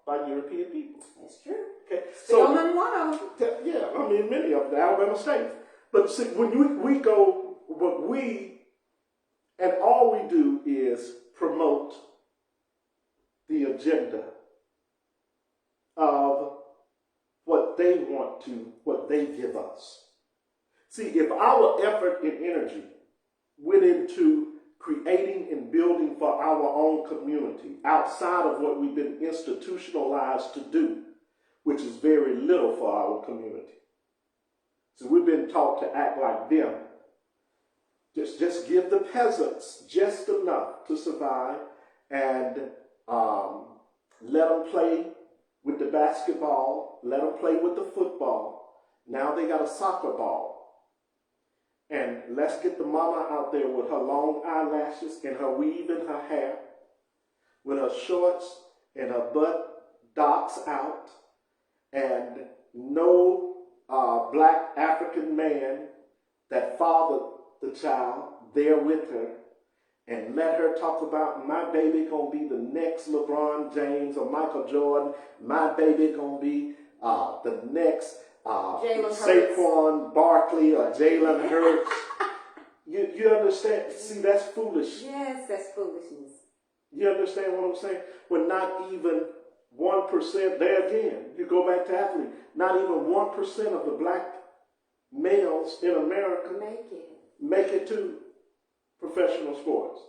by European people. That's true. Okay. So only one of them. Yeah, I mean many of them, Alabama State. But see, when we go, all we do is promote the agenda of what they give us. See, if our effort and energy went into creating and building for our own community outside of what we've been institutionalized to do, which is very little for our community, So we've been taught to act like them. Just give the peasants just enough to survive, and let them play with the basketball, let them play with the football. Now they got a soccer ball. And let's get the mama out there with her long eyelashes and her weave in her hair, with her shorts and her butt docks out, and no black African man that fathered the child there with her, and let her talk about my baby gonna be the next LeBron James or Michael Jordan. My baby gonna be the next Saquon Barkley or Jalen Hurts. You understand? See, that's foolish. Yes, that's foolishness. You understand what I'm saying? When not even 1%, there again, you go back to athlete, not even 1% of the black males in America make it to professional sports.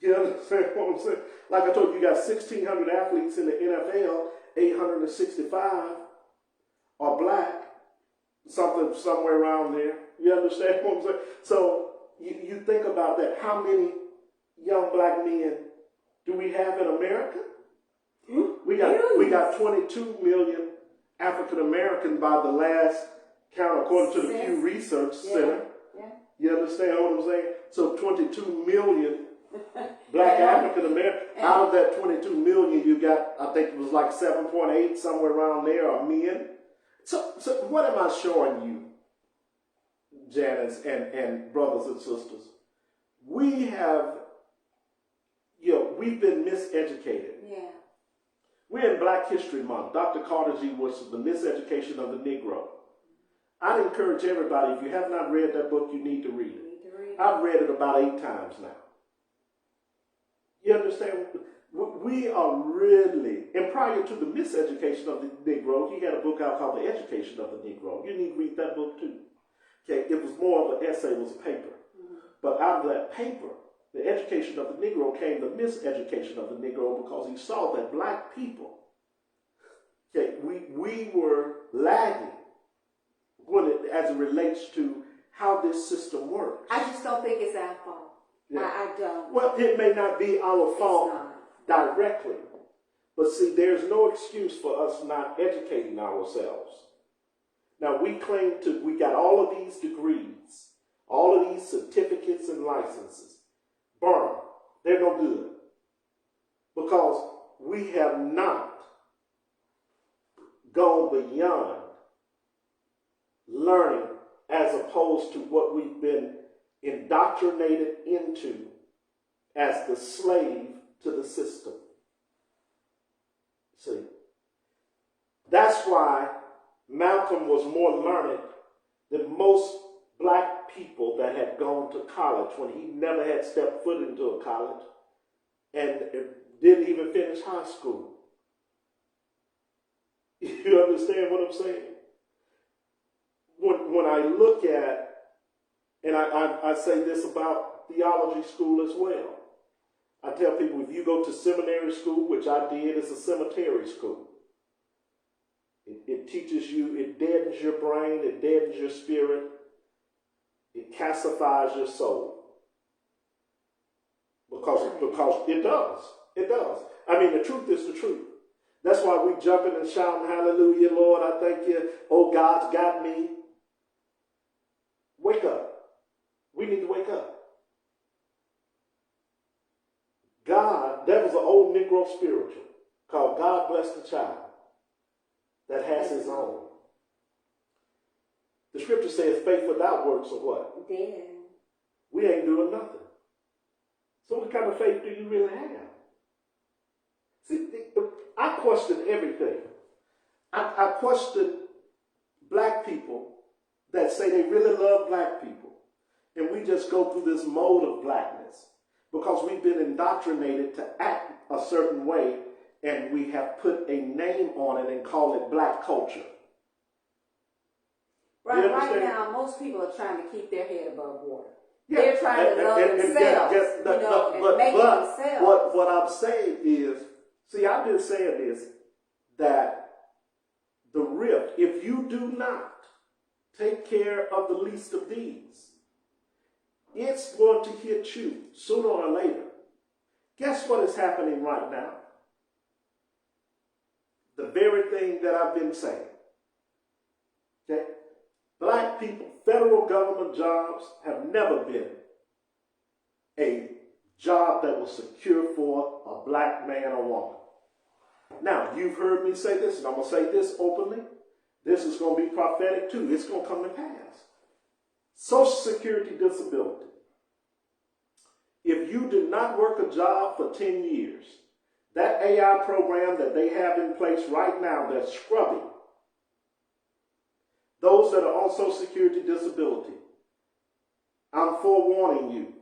You understand what I'm saying? Like I told you, you got 1,600 athletes in the NFL, 865 are black, somewhere around there. You understand what I'm saying? So you think about that. How many young black men do we have in America? We got 22 million African American by the last count, according to the Pew Research Center. Yeah. You understand what I'm saying? So 22 million black African American. Out of that 22 million, you got, I think it was like 7.8, somewhere around there, are men. So what am I showing you, Janice and brothers and sisters? We have, we've been miseducated. Yeah. We're in Black History Month. Dr. Carter G. was The Miseducation of the Negro. I'd encourage everybody, if you have not read that book, you need to read it. I've read it about 8 times now. You understand? We are really, and prior to The Miseducation of the Negro, he had a book out called The Education of the Negro. You need to read that book too. Okay, it was more of an essay, it was a paper. But out of that paper, The Education of the Negro, came The Miseducation of the Negro, because he saw that black people, okay, we were lagging as it relates to how this system works. I just don't think it's our fault. Yeah. I don't. Well, it may not be our fault directly, but see, there's no excuse for us not educating ourselves. Now, we got all of these degrees, all of these certificates and licenses. Burn them. They're no good. Because we have not gone beyond learning as opposed to what we've been indoctrinated into as the slave to the system. See, that's why Malcolm was more learned than most black people that had gone to college, when he never had stepped foot into a college and didn't even finish high school. You understand what I'm saying? When I look at, and I say this about theology school as well, I tell people, if you go to seminary school, which I did, it's a cemetery school. It teaches you, it deadens your brain, it deadens your spirit, it calcifies your soul. Because it does. It does. I mean, the truth is the truth. That's why we jumping and shouting, hallelujah, Lord, I thank you. Oh, God's got me. Wake up. We need to wake up. God, that was an old Negro spiritual called God Bless the Child that has his own. The scripture says faith without works are what? Dead. We ain't doing nothing. So what kind of faith do you really have? See, I question everything. I question black people that say they really love black people. And we just go through this mode of blackness because we've been indoctrinated to act a certain way, and we have put a name on it and call it black culture. Right now, most people are trying to keep their head above water. Yeah. They're trying to love themselves, and make themselves. What I'm saying is, see, I've been saying this, that the rift, if you do not take care of the least of these. It's going to hit you sooner or later. Guess what is happening right now? The very thing that I've been saying. Okay? Black people, federal government jobs have never been a job that was secure for a black man or woman. Now, you've heard me say this, and I'm going to say this openly. This is going to be prophetic too. It's going to come to pass. Social Security disability. If you did not work a job for 10 years, that AI program that they have in place right now that's scrubbing those that are on Social Security disability, I'm forewarning you,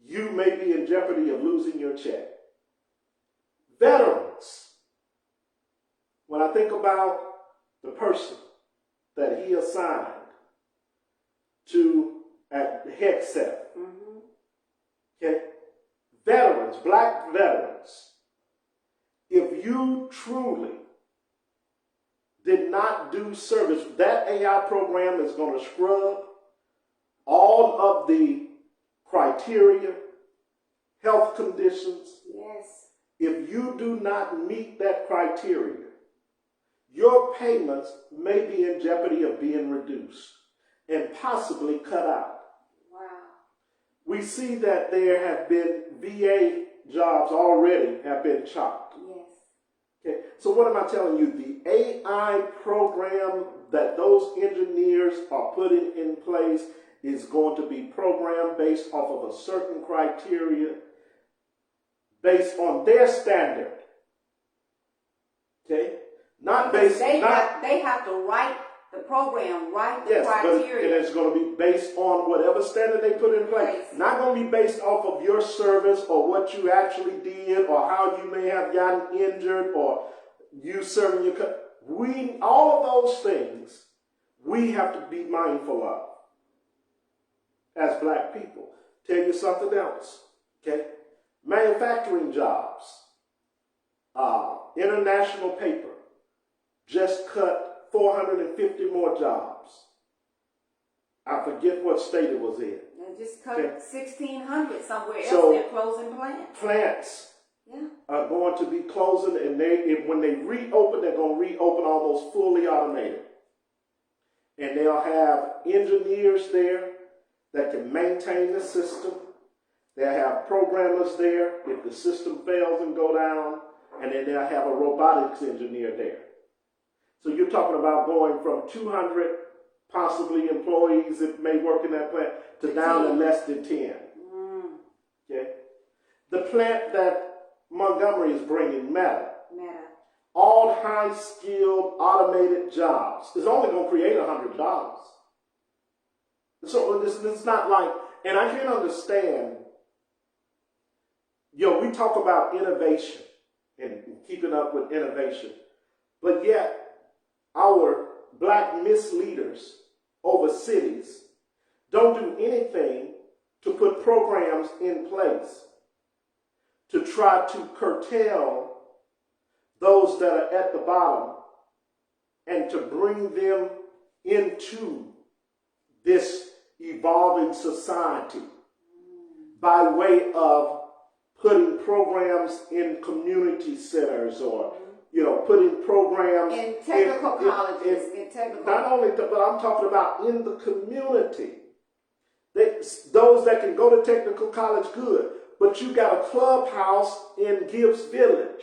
you may be in jeopardy of losing your check. Veterans, when I think about the person that he assigned to at HECSEF, okay, veterans, black veterans, if you truly did not do service, that AI program is going to scrub all of the criteria, health conditions. Yes. If you do not meet that criteria, your payments may be in jeopardy of being reduced and possibly cut out. Wow. We see that there have been VA jobs already have been chopped. Yes. Okay, so what am I telling you? The AI program that those engineers are putting in place is going to be programmed based off of a certain criteria, based on their standard. Okay, not based. They have to write the program, write the criteria. And it's going to be based on whatever standard they put in place. Not going to be based off of your service or what you actually did or how you may have gotten injured or you serving your country. All of those things we have to be mindful of as black people. Tell you something else. Okay, manufacturing jobs, International Paper just cut 450 more jobs. I forget what state it was in. They just cut 1,600 somewhere else. So, they're closing plants. Plants are going to be closing, and when they reopen, they're going to reopen almost fully automated. And they'll have engineers there that can maintain the system. They'll have programmers there if the system fails and go down, and then they'll have a robotics engineer there. So you're talking about going from 200 possibly employees that may work in that plant to down to less than 10. Okay, the plant that Montgomery is bringing, Meta, all high-skilled automated jobs, is only going to create 100 jobs. So this is not like, and I can't understand. We talk about innovation and keeping up with innovation, but yet our black misleaders over cities don't do anything to put programs in place to try to curtail those that are at the bottom and to bring them into this evolving society by way of putting programs in community centers or putting programs in technical colleges. Not only that, but I'm talking about in the community. Those that can go to technical college, good. But you got a clubhouse in Gibbs Village.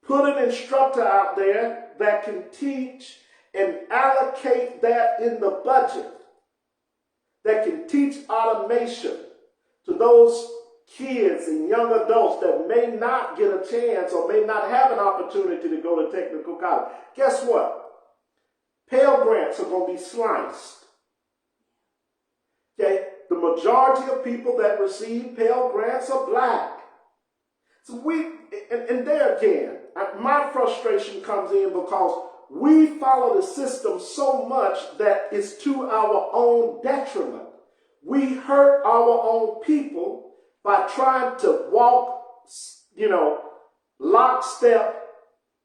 Put an instructor out there that can teach and allocate that in the budget, that can teach automation to those kids and young adults that may not get a chance or may not have an opportunity to go to technical college. Guess what? Pell Grants are going to be sliced. Okay? The majority of people that receive Pell Grants are black. So and there again, my frustration comes in because we follow the system so much that it's to our own detriment. We hurt our own people by trying to walk, lockstep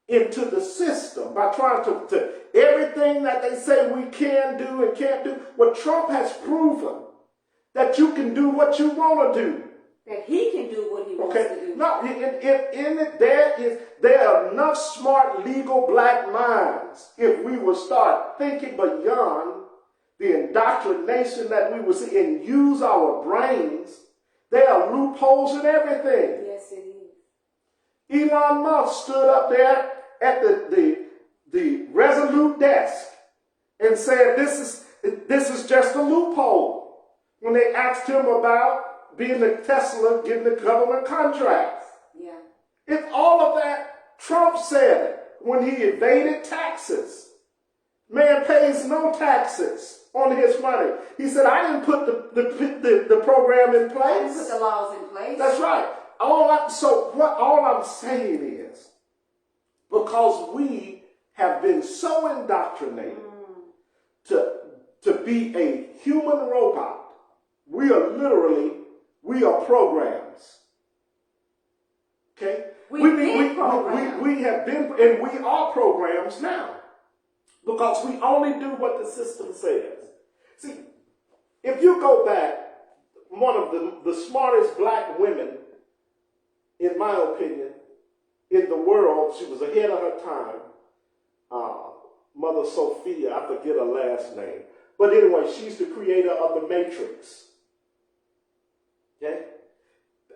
into the system by trying to everything that they say we can do and can't do. Well, Trump has proven that you can do what you want to do. That he can do what he wants to do. No, there are enough smart, legal black minds if we will start thinking beyond the indoctrination that we will see and use our brains. There are loopholes in everything. Yes, it is. Elon Musk stood up there at the Resolute desk and said, this is just a loophole. When they asked him about being the Tesla, getting the government contracts. Yeah. It's all of that. Trump said it when he evaded taxes. Man pays no taxes on his money. He said, I didn't put the program in place. I didn't put the laws in place. That's right. All I'm saying is, because we have been so indoctrinated to be a human robot, we are programs. Okay? We have been, and we are programs now. Because we only do what the system says. See, if you go back, one of the smartest black women, in my opinion, in the world, she was ahead of her time, Mother Sophia, I forget her last name. But anyway, she's the creator of The Matrix. Okay?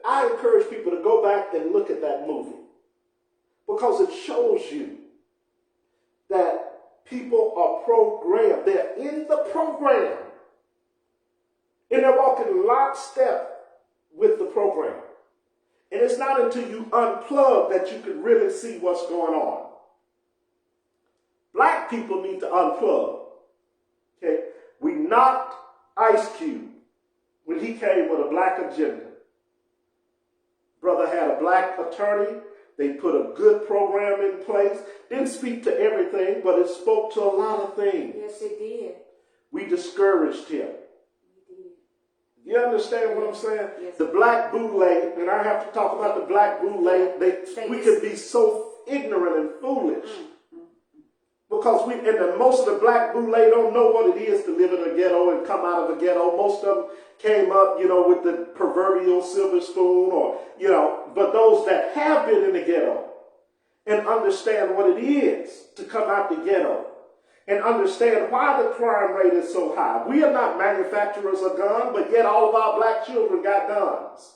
I encourage people to go back and look at that movie. Because it shows you that people are programmed. They're in the program. And they're walking lockstep with the program. And it's not until you unplug that you can really see what's going on. Black people need to unplug. Okay? We knocked Ice Cube when he came with a black agenda. Brother had a black attorney. They put a good program in place. Didn't speak to everything, but it spoke to a lot of things. Yes, it did. We discouraged him. You understand what I'm saying? Yes. The black bootleg, and I have to talk about the black bootleg, we can be so ignorant and foolish. Because most of the black bootleg don't know what it is to live in a ghetto and come out of a ghetto. Most of them came up, with the proverbial silver spoon but those that have been in the ghetto and understand what it is to come out the ghetto and understand why the crime rate is so high. We are not manufacturers of guns, but yet all of our black children got guns.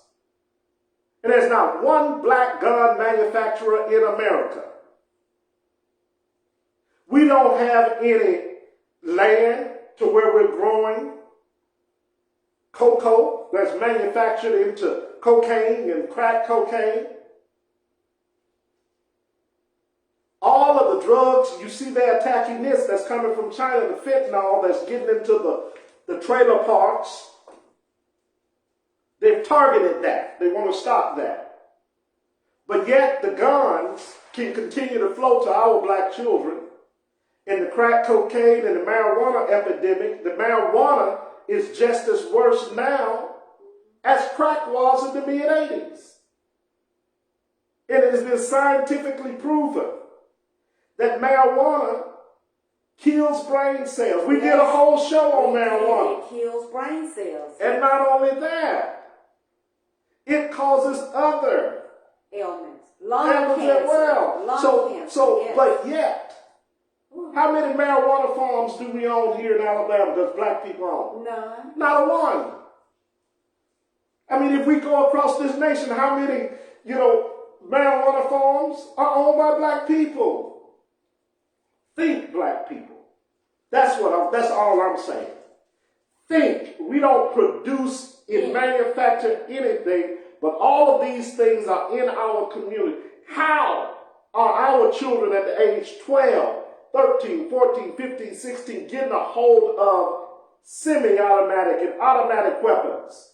And there's not one black gun manufacturer in America. We don't have any land to where we're growing cocoa that's manufactured into cocaine and crack cocaine. All of the drugs, you see they're attacking this that's coming from China, the fentanyl that's getting into the trailer parks. They've targeted that. They want to stop that. But yet the guns can continue to flow to our black children. And the crack cocaine and the marijuana epidemic, the marijuana is just as worse now as crack was in the mid-80s. And it has been scientifically proven that marijuana kills brain cells. We did a whole show on marijuana. It kills brain cells. And not only that, it causes other ailments. Lung cancer. As well. Lung cancer. Yes. But yet, how many marijuana farms do we own here in Alabama? Does black people own? None. Not a one. I mean, if we go across this nation, how many, marijuana farms are owned by black people? Think, black people. That's all I'm saying. Think. We don't produce and manufacture anything, but all of these things are in our community. How are our children at the age 12, 13, 14, 15, 16 getting a hold of semi-automatic and automatic weapons?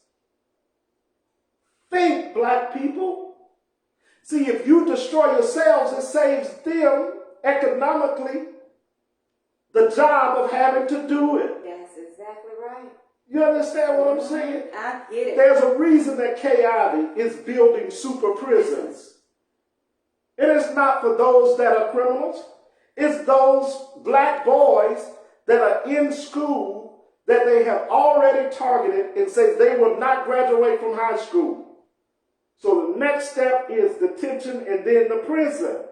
Think, black people. See, if you destroy yourselves, it saves them economically the job of having to do it. That's exactly right. You understand what I'm saying? I get it. There's a reason that Kay Ivey is building super prisons And it's not for those that are criminals. It's those black boys that are in school that they have already targeted and say they will not graduate from high school. So the next step is detention and then the prison.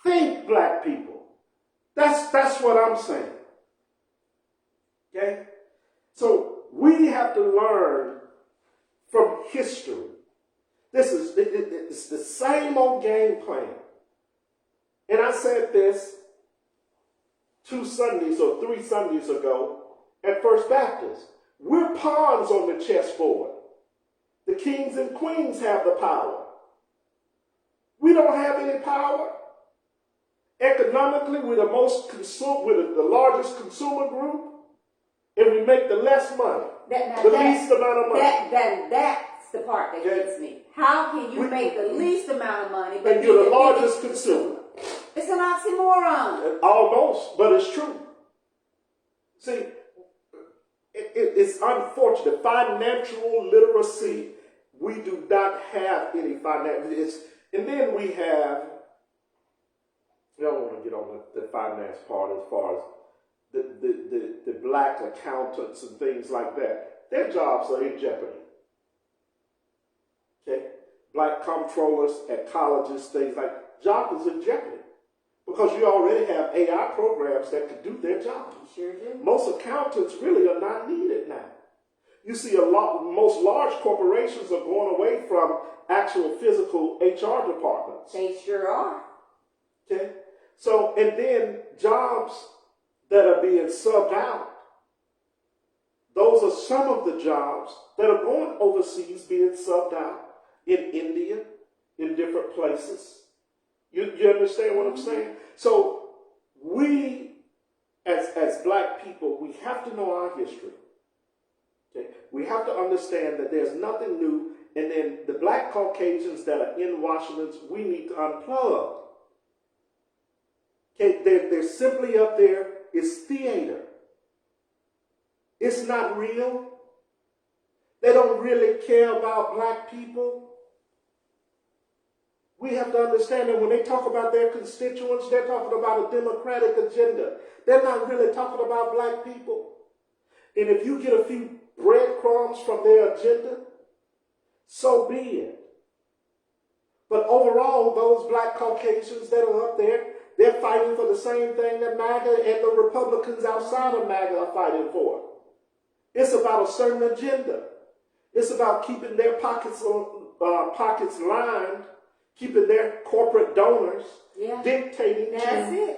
Think, black people. That's what I'm saying. Okay? So we have to learn from history. It's the same old game plan. And I said this 2 Sundays or 3 Sundays ago at First Baptist. We're pawns on the chessboard. The kings and queens have the power. We don't have any power. Economically, we're the largest consumer group, and we make the less money, the least amount of money. That's the part that gets me. How can you make the least amount of money, but and you're the largest consumer? It's an oxymoron. Almost, but it's true. See, it's unfortunate. Financial literacy, we do not have any financial. And then we have, I don't want to get on the finance part as far as the black accountants and things like that. Their jobs are in jeopardy. Okay? Black comptrollers at colleges, things like jobs is in jeopardy. Because you already have AI programs that can do their job. Sure do. Most accountants really are not needed now. You see most large corporations are going away from actual physical HR departments. They sure are. Okay? So, and then jobs that are being subbed out. Those are some of the jobs that are going overseas being subbed out in India, in different places. You understand what I'm saying? So we, as black people, we have to know our history. Okay? We have to understand that there's nothing new. And then the black Caucasians that are in Washington, we need to unplug. Okay? They're simply up there. It's theater. It's not real. They don't really care about black people. We have to understand that when they talk about their constituents, they're talking about a democratic agenda. They're not really talking about black people. And if you get a few breadcrumbs from their agenda, so be it. But overall, those black Caucasians that are up there, they're fighting for the same thing that MAGA and the Republicans outside of MAGA are fighting for. It's about a certain agenda. It's about keeping their pockets lined, keeping their corporate donors dictating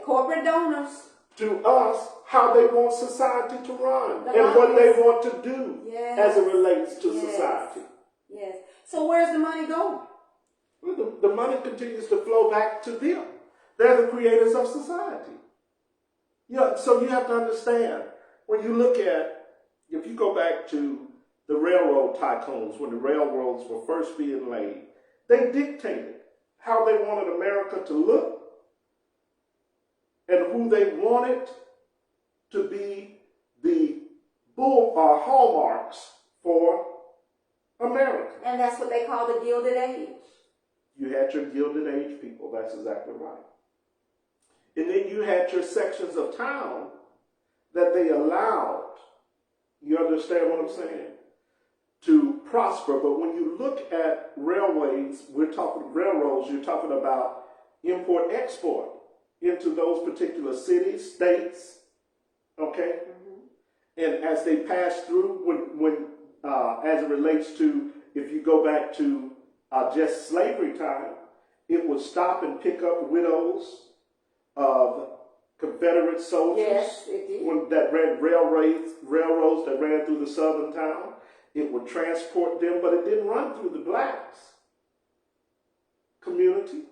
corporate donors to us how they want society to run and what they want to do as it relates to society. Yes. So where's the money going? Well, the money continues to flow back to them. They're the creators of society. So you have to understand, when you look at, if you go back to the railroad tycoons, when the railroads were first being laid, they dictated how they wanted America to look and who they wanted to be the hallmarks for America. And that's what they call the Gilded Age. You had your Gilded Age people, that's exactly right. And then you had your sections of town that they allowed, you understand what I'm saying, to prosper. But when you look at railways, we're talking railroads, you're talking about import-export into those particular cities, states, okay? Mm-hmm. And as they pass through, when as it relates to, if you go back to just slavery time, it would stop and pick up widows of Confederate soldiers. Yes, it did. When that ran railroads that ran through the southern town, it would transport them, but it didn't run through the blacks community.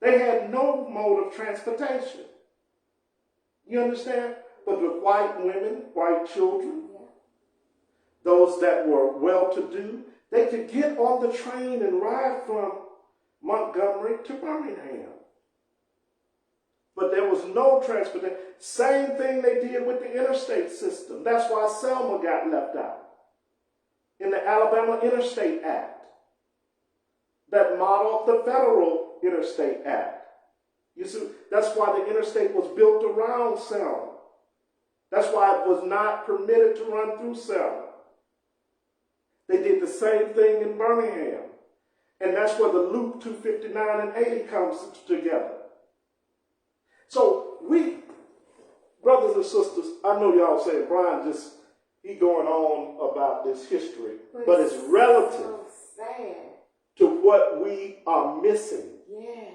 They had no mode of transportation. You understand? But the white women, white children, those that were well-to-do, they could get on the train and ride from Montgomery to Birmingham. But there was no transportation. Same thing they did with the interstate system. That's why Selma got left out in the Alabama Interstate Act that modeled the federal Interstate Act. You see, that's why the interstate was built around Selma. That's why it was not permitted to run through Selma. They did the same thing in Birmingham. And that's where the Loop 259 and 80 comes together. So we, brothers and sisters, I know y'all saying, Brian he going on about this history, but it's relative so sad. to what we are missing. Yes.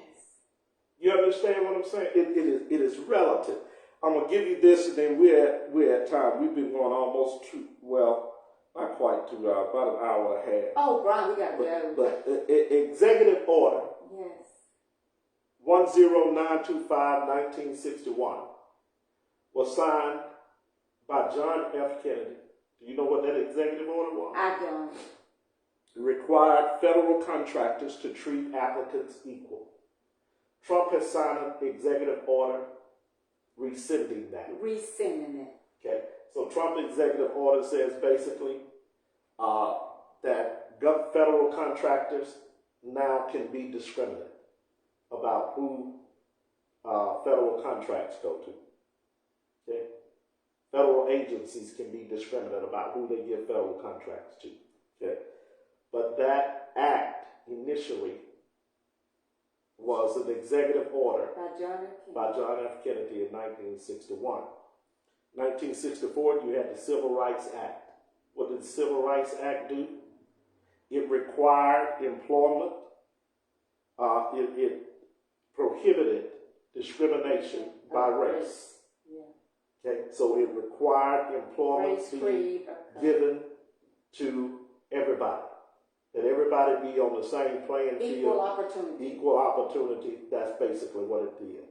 You understand what I'm saying? It is relative. I'm going to give you this, and then we're at time. We've been going almost not quite 2 hours, about an hour and a half. Oh, Brian, we got to go. But executive order Yes. 10925, 1961 was signed by John F. Kennedy. Do you know what that executive order was? I don't. It required federal contractors to treat applicants equal. Trump has signed an executive order rescinding that. Rescinding it. Okay, so Trump executive order says basically that federal contractors now can be discriminate about who federal contracts go to. Okay, federal agencies can be discriminate about who they give federal contracts to. Okay, but that act initially was an executive order by John F. Kennedy in 1961. 1964, you had the Civil Rights Act. What did the Civil Rights Act do? It required employment. It prohibited discrimination by race. Yeah. Okay, so it required employment to be given to everybody. That everybody be on the same playing field. Equal opportunity. Equal opportunity. That's basically what it did.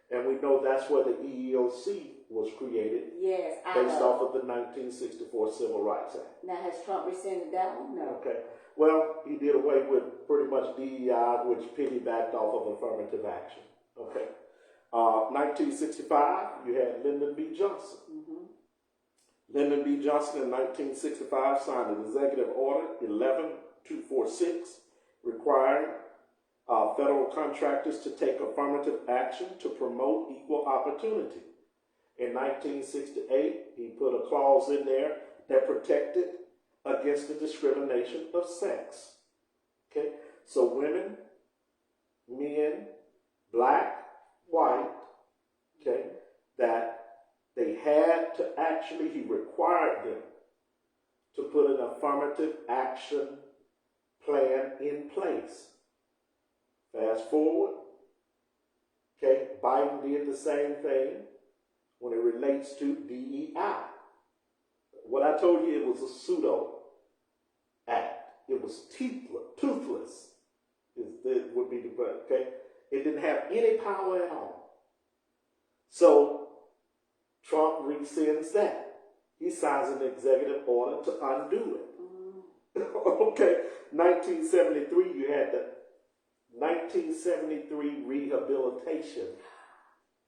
And we know that's where the EEOC was created. Yes. Based off of the 1964 Civil Rights Act. Now, has Trump rescinded that one? No. Okay. Well, he did away with pretty much DEI, which piggybacked off of affirmative action. Okay. 1965, you had Lyndon B. Johnson. Mm-hmm. Lyndon B. Johnson in 1965 signed an executive order 11246 requiring federal contractors to take affirmative action to promote equal opportunity. In 1968, he put a clause in there that protected against the discrimination of sex. Okay, so women, men, black, white, okay, that they had to actually, he required them to put an affirmative action plan in place. Fast forward, okay, Biden did the same thing when it relates to DEI. What I told you, it was a pseudo act. It was toothless. It would be the word, okay? It didn't have any power at all. So Trump rescinds that. He signs an executive order to undo it. Okay, 1973, you had the 1973 Rehabilitation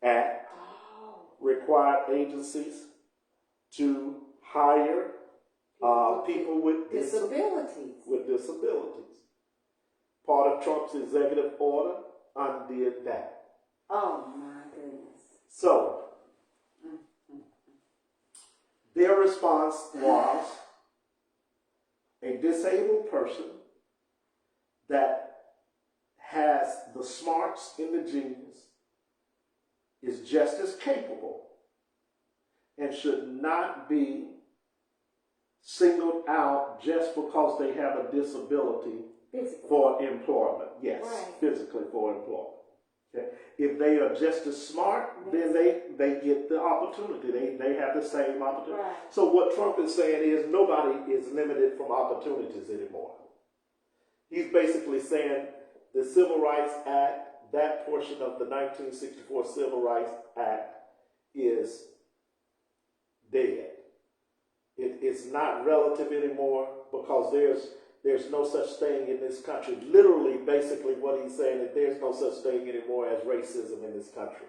Act required agencies to hire people with disabilities. Part of Trump's executive order undid that. Oh my goodness. So their response was a disabled person that has the smarts and the genius is just as capable and should not be singled out just because they have a disability for employment. Yes, right. Physically for employment. Okay. If they are just as smart, then they get the opportunity. They have the same opportunity. Right. So what Trump is saying is nobody is limited from opportunities anymore. He's basically saying the Civil Rights Act, that portion of the 1964 Civil Rights Act is dead. It's not relative anymore because there's no such thing in this country. Literally, basically what he's saying is there's no such thing anymore as racism in this country.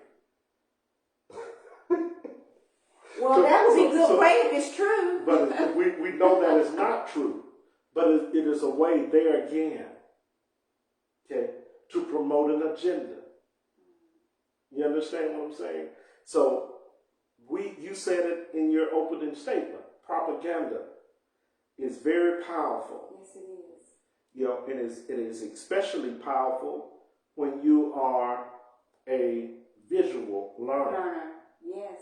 Well, that would be a good way if it's true. But we know that it's not true. But it is a way there again, okay, to promote an agenda. You understand what I'm saying? So you said it in your opening statement. Propaganda is very powerful. Yes, it is. You know, it is especially powerful when you are a visual learner. Yes.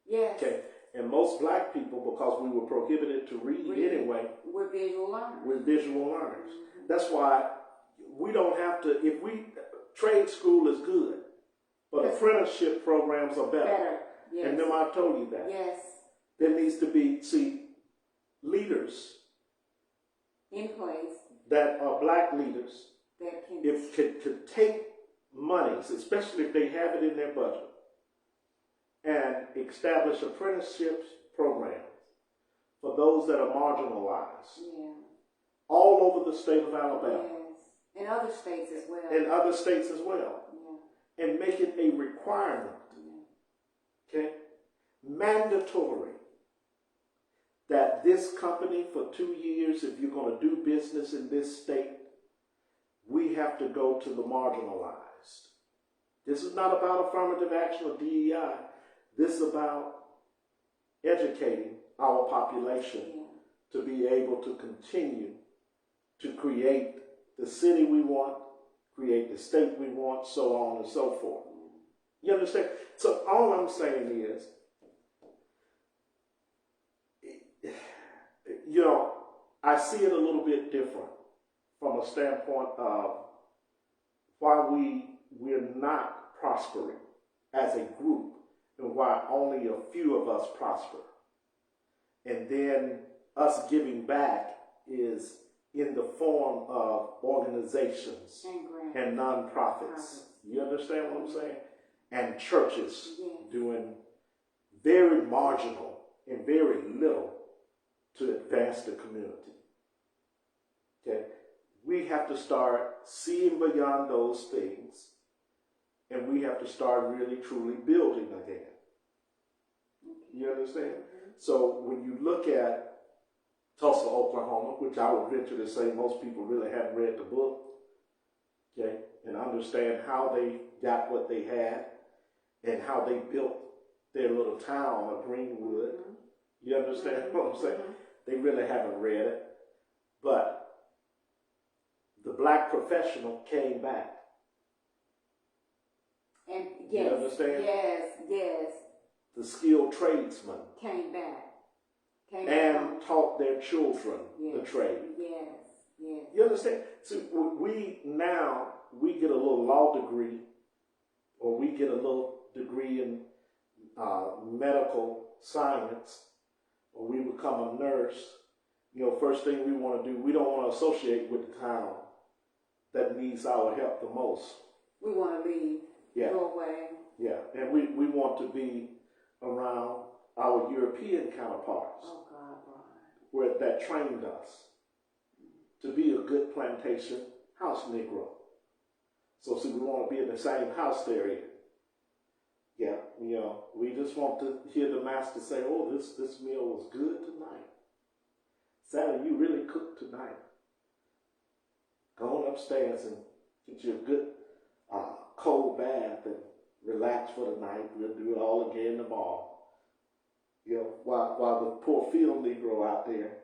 Yes. Okay. And most black people, because we were prohibited to read anyway, we're visual learners. we're visual learners. That's why we don't have to, trade school is good, but apprenticeship programs are better. Yes. And then I told you that. Yes. There needs to be, leaders in place that are black leaders, that can could take monies, especially if they have it in their budget, and establish apprenticeships programs for those that are marginalized. Yeah. All over the state of Alabama. Yes. In other states as well. In other states as well. Yeah. And make it a requirement. Yeah. Okay? Mandatory. That this company for 2 years, if you're going to do business in this state, we have to go to the marginalized. This is not about affirmative action or DEI. This is about educating our population to be able to continue to create the city we want, create the state we want, so on and so forth. You understand? So all I'm saying is, I see it a little bit different from a standpoint of why we're not prospering as a group and why only a few of us prosper. And then us giving back is in the form of organizations and nonprofits. You understand what I'm saying? And churches doing very marginal and very little to advance the community. Okay? We have to start seeing beyond those things, and we have to start really truly building again. You understand? So when you look at Tulsa, Oklahoma, which I would venture to say most people really haven't read the book, okay, and understand how they got what they had and how they built their little town of Greenwood. You understand what I'm saying? They really haven't read it. But the black professional came back. And you understand? Yes. The skilled tradesman came back. And taught their children the trade. Yes. You understand? So we get a little law degree, or we get a little degree in medical science, or we become a nurse. First thing we want to do, we don't want to associate with the town that needs our help the most. We want to leave. Go away. Yeah, and we want to be around our European counterparts. Oh God, Brian. Where that trained us to be a good plantation house Negro. So we want to be in the same house they're in. Yeah, we just want to hear the master say, "Oh, this meal was good tonight. Sally, you really cooked tonight. Go on upstairs and get you a good cold bath and relax for the night. We'll do it all again tomorrow." While the poor field Negro out there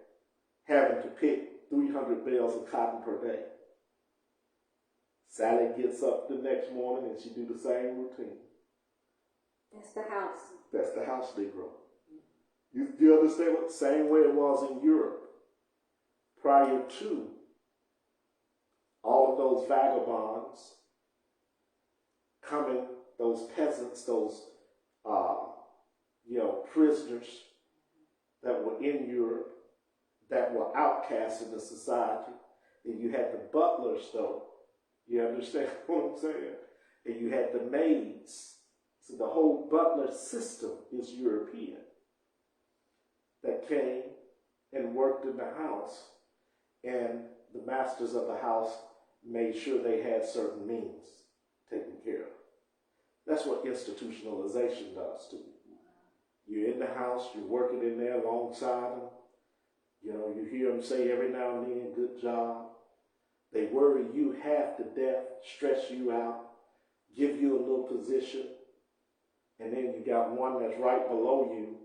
having to pick 300 bales of cotton per day. Sally gets up the next morning and she do the same routine. That's the house. That's the house Negro. You understand what? Same way it was in Europe prior to all of those vagabonds coming, those peasants, those prisoners that were in Europe, that were outcasts in the society. And you had the butlers, though. You understand what I'm saying? And you had the maids. So the whole butler system is European that came and worked in the house. And the masters of the house made sure they had certain means taken care of. That's what institutionalization does to you. You're in the house, you're working in there alongside them. You hear them say every now and then, "Good job." They worry you half to death, stress you out, give you a little position, and then you got one that's right below you.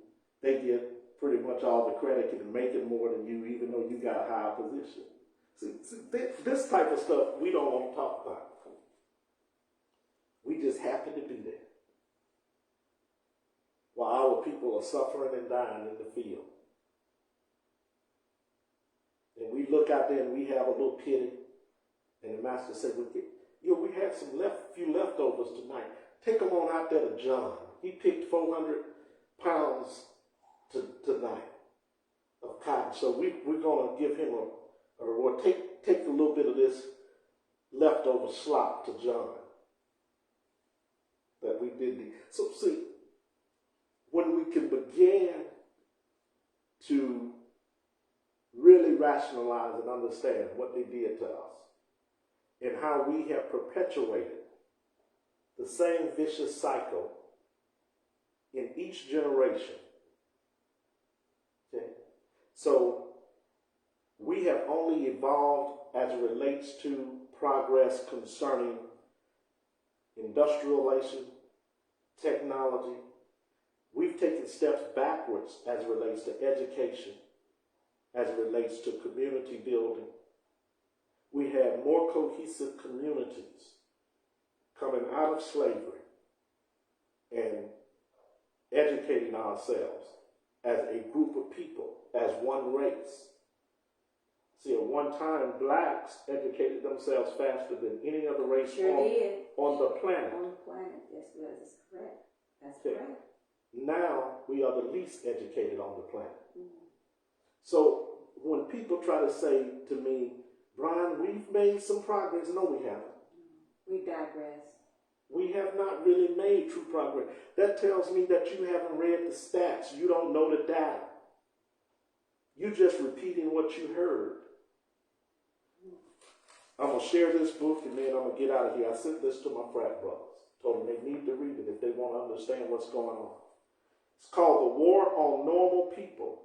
They get pretty much all the credit and making more than you, even though you got a higher position. See, this type of stuff we don't want to talk about. We just happen to be there while our people are suffering and dying in the field. And we look out there and we have a little pity. And the master said, we had some few leftovers tonight. Take them on out there to John. He picked 400 pounds tonight of cotton. So we're going to give him a reward. Take a little bit of this leftover slop to John that we did. So see, when we can begin to really rationalize and understand what they did to us and how we have perpetuated the same vicious cycle in each generation. Okay? So we have only evolved as it relates to progress concerning industrialization, technology. We've taken steps backwards as it relates to education, as it relates to community building. We have more cohesive communities coming out of slavery and educating ourselves as a group of people, as one race. See, at one time, blacks educated themselves faster than any other race on the planet. On the planet, yes, that is correct. That's Okay. correct. Now, we are the least educated on the planet. Mm-hmm. So, when people try to say to me, Brian, we've made some progress. No, we haven't. We digress. We have not really made true progress. That tells me that you haven't read the stats. You don't know the data. You're just repeating what you heard. I'm going to share this book and then I'm going to get out of here. I sent this to my frat brothers. Told them they need to read it if they want to understand what's going on. It's called The War on Normal People: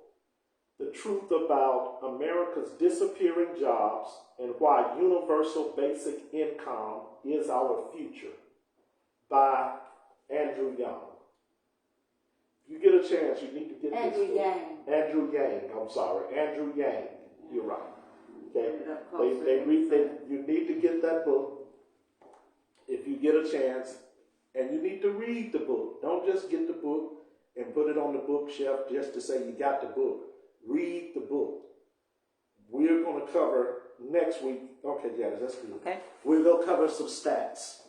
The Truth About America's Disappearing Jobs and Why Universal Basic Income is Our Future, by Andrew Young. If you get a chance, you need to get this book. Andrew Yang, I'm sorry. Andrew Yang. You're right. Okay? You need to get that book if you get a chance, and you need to read the book. Don't just get the book and put it on the bookshelf just to say you got the book. Read the book. We're going to cover next week. Okay, Janice, that's good. Okay. We're going to cover some stats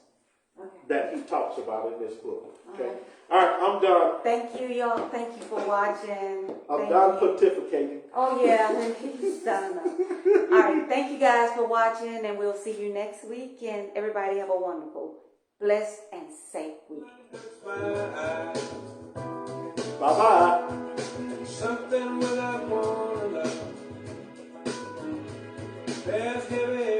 that he talks about in this book. Okay. All right, I'm done. Thank you, y'all. Thank you for watching. I'm done pontificating. Oh, yeah. He's done enough. All right. Thank you guys for watching, and we'll see you next week. And everybody have a wonderful, blessed, and safe week. Bye-bye. Something without one love. There's heavy